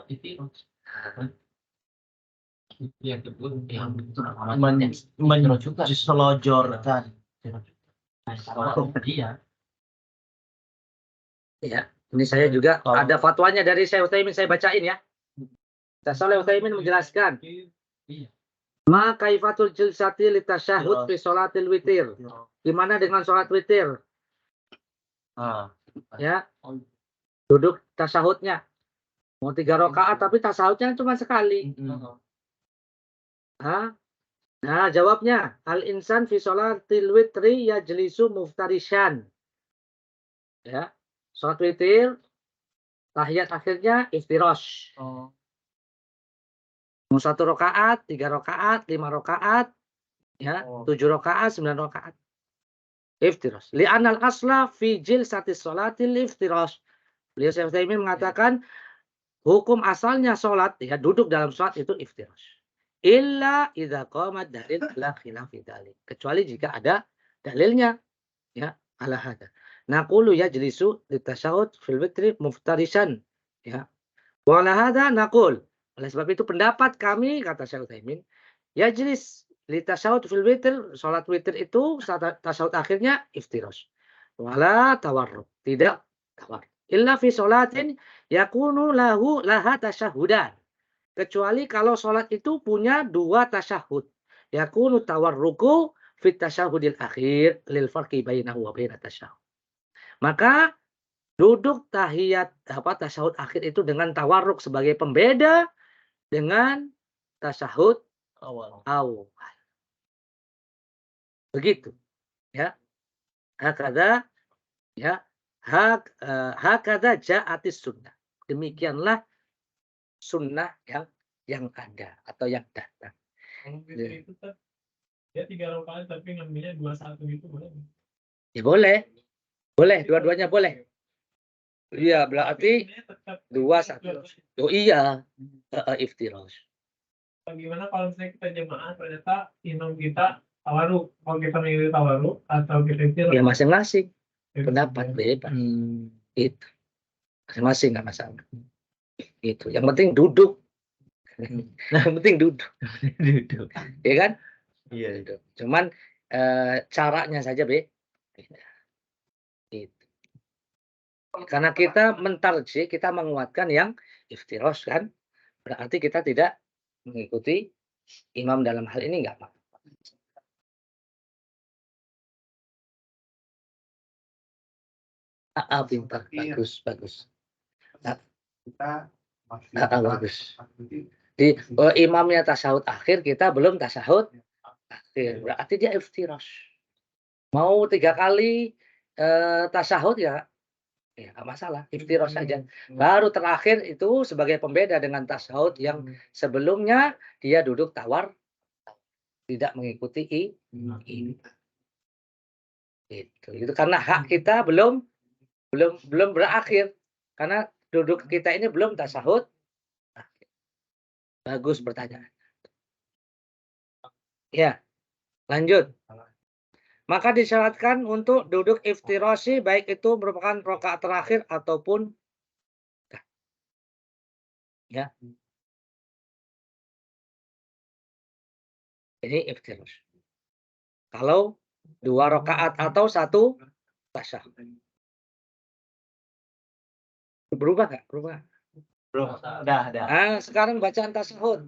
iftirash. Yang kedua yang menjelojorkan. Iya. Ya, ini saya juga ada fatwanya dari Syekh Utsaimin, saya bacain ya. Syekh Utsaimin menjelaskan. Ma kaifatul jilsati litasyahhud fi sholatil witir. Gimana dengan sholat witir? Ya. Duduk tasyahudnya. Mau 3 rakaat tapi tasyahudnya cuma sekali. Nah, jawabnya al-insan fi sholatil witri yajlisu muftarishan. Ya. Sholat witir tahiyat akhirnya iftirash. Mau 1 rakaat, 3 rakaat, 5 rakaat, ya, 7 rakaat, 9 rakaat. Iftirash. Li'anal asla fi jilsatis sholatil iftirash. Beliau Syekh Utsaimin mengatakan hukum asalnya sholat, ya, duduk dalam sholat itu iftirash. Illa idza qamat dalil la khilafi dzalik. Kecuali jika ada dalilnya, ya, ala hada. Naqulu yajlisu litasyahhud fil witri muftarishan, ya. Wa ala hada naqul. Oleh sebab itu pendapat kami, kata Syekh Utsaimin, yajlis litasyahhud fil witr, salat witir itu tasyahud akhirnya iftirash. Wala tawarruk, tidak tawarruk. Illa fi sholatin yakunu laha tasyahudan. Kecuali kalau salat itu punya 2 tasyahud. Yakunu tawarruku fit tasyahudil akhir lil farqi bainahu wa bainat tasyahud. Maka duduk tasyahud akhir itu dengan tawarruk sebagai pembeda dengan tasyahud awal. Begitu. Ya. Hakadha, ya. Hakadha ja'atis sunnah. Demikianlah sunnah yang ada atau yang datang. Kalau witir itu kan dia 3 rakaat tapi ngambilnya 2-1 itu boleh. Ya boleh. Boleh, dua-duanya boleh. Iya, berarti 2-1. Oh iya, iftirash. Bagaimana kalau misalnya kita jemaah ternyata imam kita tawarruk, mau kita mengikuti tawarruk atau kita iftirash? Ya masing-masing pendapat bebas. Itu masing-masing nggak masalah. Itu yang penting duduk. Yang penting duduk. Ya kan? Iya. Duduk. Cuman caranya saja beda. Itu. Karena kita mentarjih, kita menguatkan yang iftirash kan, berarti kita tidak mengikuti imam dalam hal ini nggak apa-apa. Pintar, bagus. Kita bagus. Di imamnya tasyahud akhir, kita belum tasyahud akhir, berarti dia iftirash. Mau 3 kali tasyahud ya nggak masalah, iftirash saja. Baru terakhir itu sebagai pembeda dengan tasyahud yang sebelumnya dia duduk tawar, tidak mengikuti ini. Itu karena hak kita belum berakhir, karena duduk kita ini belum tasyahud. Bagus pertanyaan. Ya, lanjut. Maka disyaratkan untuk duduk iftirashi baik itu merupakan rakaat terakhir ataupun ya. Ini iftirash. Kalau 2 rakaat atau 1 tasyahud. Berubah nggak? Berubah. Belum. Udah. Sekarang bacaan tasyahud.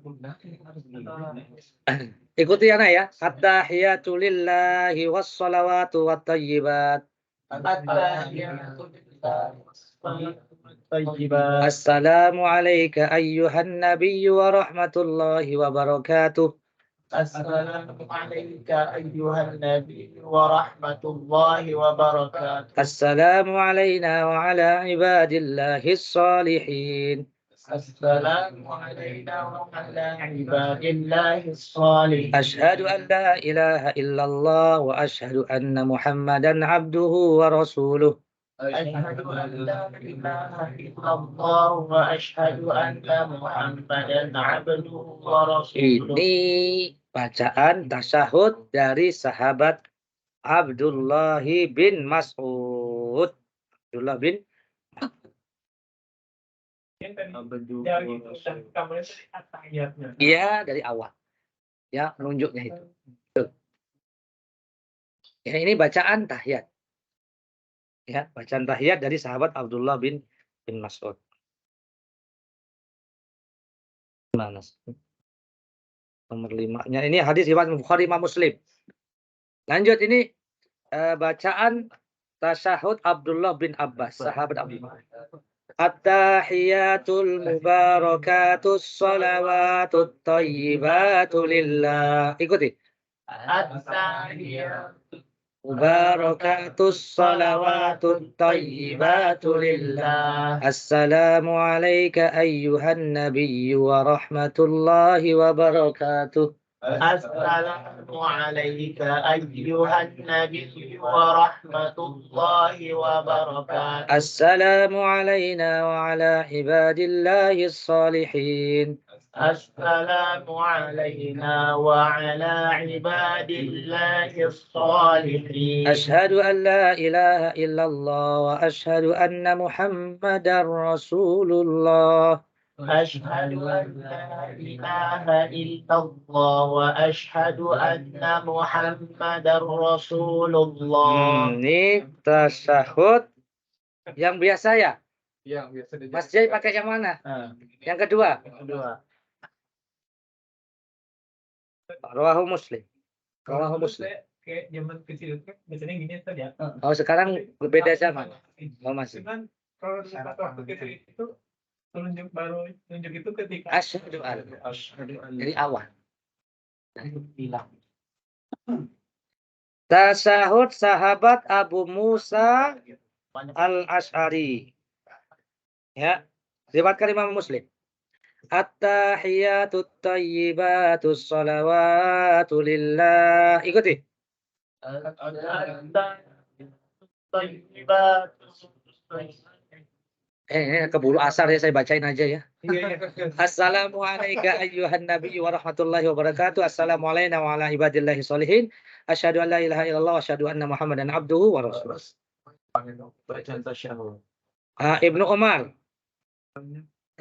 Ikuti anak ya. At-tahiyatu lillahi wassalawatu wattayyibat. Assalamu alayka ayyuhan nabiyyu wa rahmatullahi wa barakatuh. Assalamu alayka ayyuhan nabi wa rahmatullahi wa barakatuh. Assalamu alayna wa ala ibadillahis salihin. Assalamu alayna wa ala ibadillahis salihin. Ashhadu an la ilaha illallah wa ashhadu anna Muhammadan abduhu wa rasuluh. أشهد أن لا إله إلا الله وأشهد أن محمدا عبده ورسوله. Ini bacaan tasyahud dari sahabat Abdullah bin Mas'ud. Abdullah bin Yang tadi dari itu dan kamu itu at-tahiyatnya. Iya, dari awal. Ya, menunjuknya itu. Tuh. Ya, ini bacaan tahiyat. Ya, bacaan tahiyat dari sahabat Abdullah bin Mas'ud. Mana? Nomor 5-nya. Ini hadis riwayat Bukhari Imam Muslim. Lanjut ini bacaan tasyahud Abdullah bin Abbas, sahabat Abdullah. At-tahiyatul mubarakatus salawatut thayyibatu lillah. Ikuti. At-tahiyatul Mubarakatus salawatut thayyibatu lillah. Assalamu alayka ayyuhan nabiyyu wa rahmatullahi wa barakatuh. Assalamu alayka ayyuhan nabi wa rahmatullahi wa barakatuh. Assalamu alayna wa ala ibadillahis salihin. Assalamu alayna wa ala ibadillahis salihin. Ashhadu an la ilaha illallah wa ashhadu anna Muhammadar Rasulullah. أشهد أن لا إله إلا الله وأشهد أن محمدا رسول الله. Ini tasyahud yang biasa ya. Yang biasa Mas Jai pakai yang mana? Yang kedua. Rawahu Muslim. Rawahu Muslim. Kayak zaman kecil itu biasanya gini tadi ya. Oh, sekarang berbeda zaman. Oh, masih. Cuman kalau di waktu kecil itu tunjuk itu ketika Asyhadu an. Dari awal. Tasyahud sahabat Abu Musa Al-Asy'ari. Ya, riwayatkan Imam Muslim. At-tahiyatut thayyibatus salawatu lillah. Ikuti. Keburu asar ya, saya bacain aja ya. Assalamu alayka ayyuhan nabiyyu wa rahmatullahi wa barakatuh. Assalamu alayna wa ala ibadillahi sholihin. Asyhadu an la ilaha illallah wa asyhadu anna Muhammadan abduhu wa rasuluh. Bacaan tasyahud. Ibnu Umar.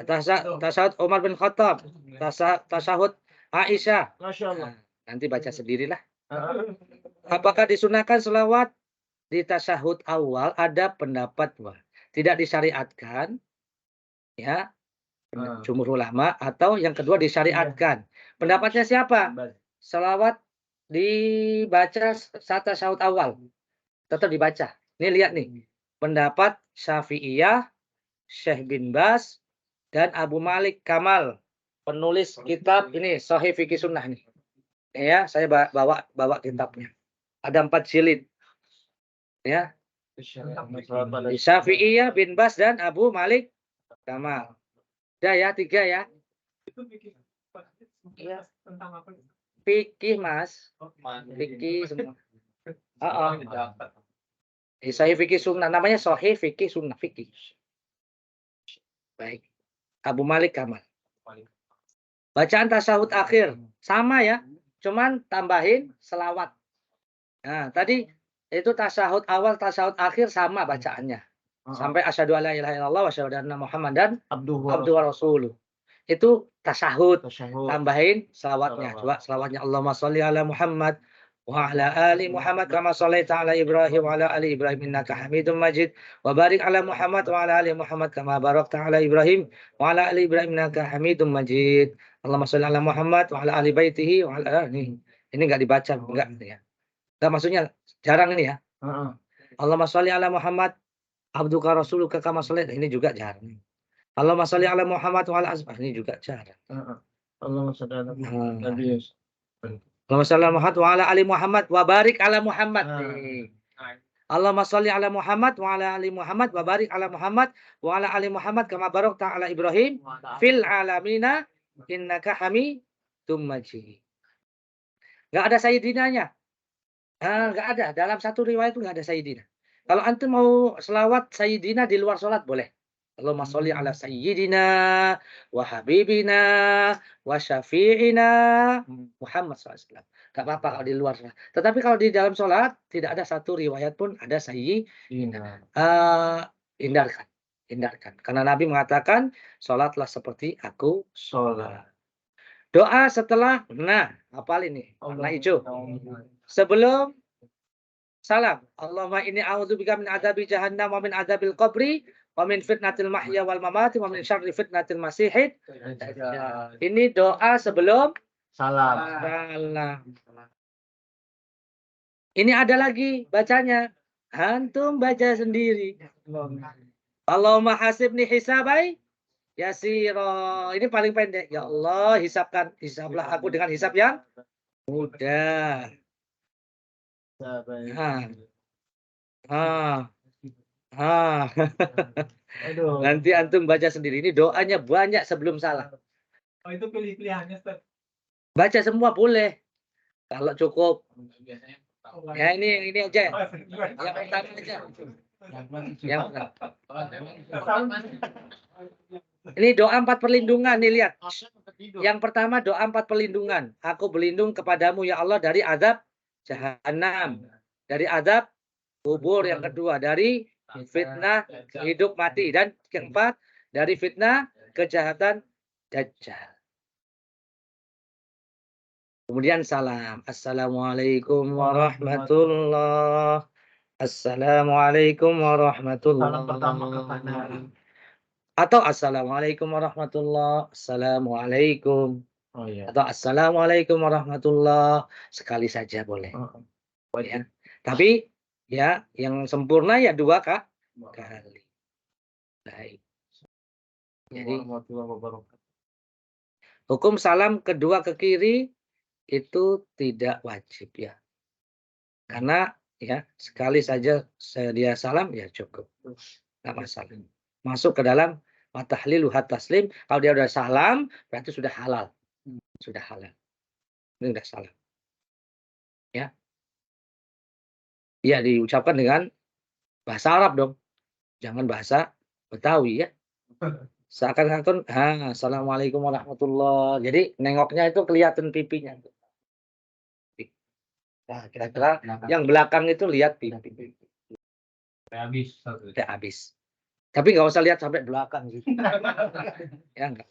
Tasyahud Umar bin Khattab. Tasyahud Aisyah. Masya Allah. Nanti baca sendirilah. Apakah disunahkan selawat di tasyahud awal? Ada pendapat tidak disyariatkan, ya, jumhur ulama, atau yang kedua disyariatkan. Pendapatnya siapa? Selawat dibaca saat tasyahud awal, tetap dibaca. Ini lihat nih, pendapat Syafi'iyah, Syekh bin Bas, dan Abu Malik Kamal, penulis kitab ini Sahih Fikih Sunnah nih. Ya, saya bawa kitabnya. Ada 4 jilid. Ya. Syafi'iyah, bin Bas, dan Abu Malik Kamal. Udah ya, 3 ya. itu bikin Iya. tentang apa? Fikih, Mas. Fikih semua. Sahih Fikih Sunnah. Namanya Sahih Fikih Sunnah. Fikih. Baik. Abu Malik Kamal. Bacaan tasyahud akhir. Sama ya. Cuman tambahin selawat. Nah, tadi itu tasyahud awal, tasyahud akhir sama bacaannya. Sampai asyhadu alla ilaha illallah wa asyhadu anna Muhammadan abduhu wa rasuluh. Itu tasyahud. Tambahin selawatnya. Coba selawatnya Allahumma sholli ala Muhammad wa ala ali Muhammad kama shallaita ala Ibrahim wa ala ali Ibrahim innaka Hamidum Majid wa barik ala Muhammad wa ala ali Muhammad kama barakta ala Ibrahim wa ala ali Ibrahim innaka Hamidum Majid. Allahumma shalli ala Muhammad wa ala ali baitihi wa ala ini enggak dibaca enggak ya. Enggak maksudnya jarang ini ya. Heeh. Allahumma shalli ala Muhammad abduka rasuluka kama shallaita ini juga jarang. Allahumma shalli ala Muhammad wa ala ini juga jarang. Heeh. Allahumma shalli ala Nah. Nabi. Allahumma shalli ala Muhammad wa ala ali Muhammad wa barik ala Muhammad. Ah. Nih. Allahumma shalli ala Muhammad wa ala ali Muhammad wa barik ala Muhammad wa ala ali Muhammad kama barakta ala Ibrahim fil alamina innaka Hamidum Majid. Enggak ada sayyidinanya. Enggak ada. Dalam satu riwayat itu enggak ada sayyidina. Kalau antum mau selawat sayyidina di luar salat boleh. Allahumma sholli ala sayyidina wa habibina wa syafi'ina Muhammad SAW. Gak apa-apa kalau di luar salat. Tetapi kalau di dalam salat tidak ada satu riwayat pun ada sayyidina. Hindarkan. Hindarkan. Karena Nabi mengatakan salatlah seperti aku Sholat. doa setelah hafal ini warna hijau. Sebelum salam. Allahumma inni a'udzubika min adzabi jahannam wa min adzabil qabri wa min fitnatil mahya wal mamati wa min syarri fitnatil masihid. Ini doa sebelum Salam. salam. Ini ada lagi bacanya. Antum baca sendiri. Allahumma hasibni hisabai yasira. Ini paling pendek. Ya Allah, hisablah aku dengan hisab yang mudah. Aduh. Nanti antum baca sendiri. Ini doanya banyak sebelum salam. Oh, itu pilih-pilihannya, Ustaz. Baca semua boleh. Kalau cukup. Biasanya Ya ini aja. Oh, Yang pertama aja. Yang pertama. Ini doa 4 perlindungan nih lihat. Yang pertama doa 4 perlindungan. Aku berlindung kepadamu ya Allah dari azab Jahannam, dari azab kubur. Yang kedua dari fitnah hidup mati, dan keempat dari fitnah kejahatan Dajjal. Kemudian salam. Assalamualaikum warahmatullah. Assalamualaikum warahmatullah. Salam pertama ke kanan. Atau assalamualaikum warahmatullah. Assalamualaikum. Oh iya. Atau assalamualaikum warahmatullah. Sekali saja boleh. Ya. Tapi ya yang sempurna ya 2 kali. Baik. Jadi Warahmatullahi wabarakatuh. hukum salam kedua ke kiri itu tidak wajib ya. Karena ya sekali saja dia salam ya cukup. Enggak masalah. Masuk ke dalam watahlilu taslim. Kalau dia udah salam berarti sudah halal. Sudah halal. Ini sudah salam. Ya. Ya diucapkan dengan bahasa Arab dong. Jangan bahasa Betawi ya. Seakan-akan assalamualaikum warahmatullah. Jadi nengoknya itu kelihatan pipinya. Nah, kira-kira yang belakang itu lihat pipi. habis. Udah habis. Tapi nggak usah lihat sampai belakang gitu. Ya enggak.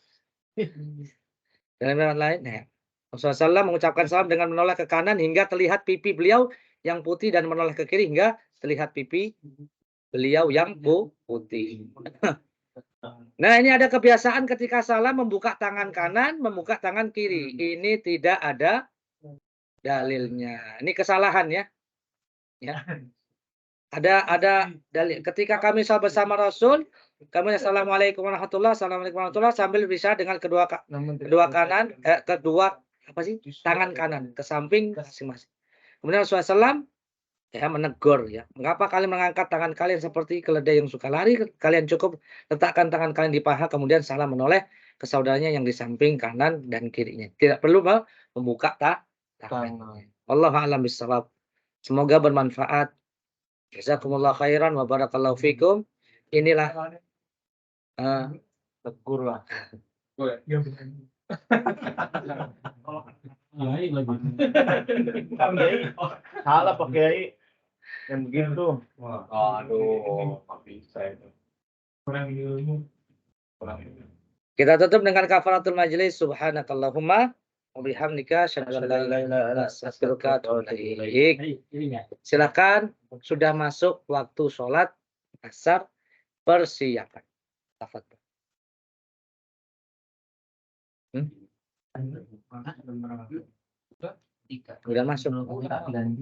Dalam lain ya. Rasulullah SAW mengucapkan salam dengan menoleh ke kanan hingga terlihat pipi beliau yang putih dan menoleh ke kiri hingga terlihat pipi beliau yang putih. Nah, ini ada kebiasaan ketika salam membuka tangan kanan, membuka tangan kiri. Ini tidak ada dalilnya. Ini kesalahan ya. Ya. Ada dalil. Ketika kami salat bersama Rasul, kami assalamualaikum warahmatullah, assalamualaikum warahmatullah sambil bisa dengan kedua kanan, tangan kanan ke samping masing-masing. Kemudian Rasulullah SAW ya menegur ya. Mengapa kalian mengangkat tangan kalian seperti keledai yang suka lari? Kalian cukup letakkan tangan kalian di paha kemudian salam menoleh ke saudaranya yang di samping kanan dan kirinya. Tidak perlu membuka tangannya. Wallahu a'lam bishawab. Semoga bermanfaat. Jazakumullah khairan wa barakallahu fikum. Inilah Tegur lah. Ya, benar. Kiai lagi. Salah Pak Kiai. Yang begitu. Aduh, nggak bisa itu. Kurang ilmu. Kurang ini. kita tutup dengan kafaratul majlis. Subhanakallahumma Wabihamdika asyhadu an la ilaha illa anta astaghfiruka wa atubu ilaik. Silakan, sudah masuk waktu sholat asar, persiapan. Tafadhol. Udah masuk. Dan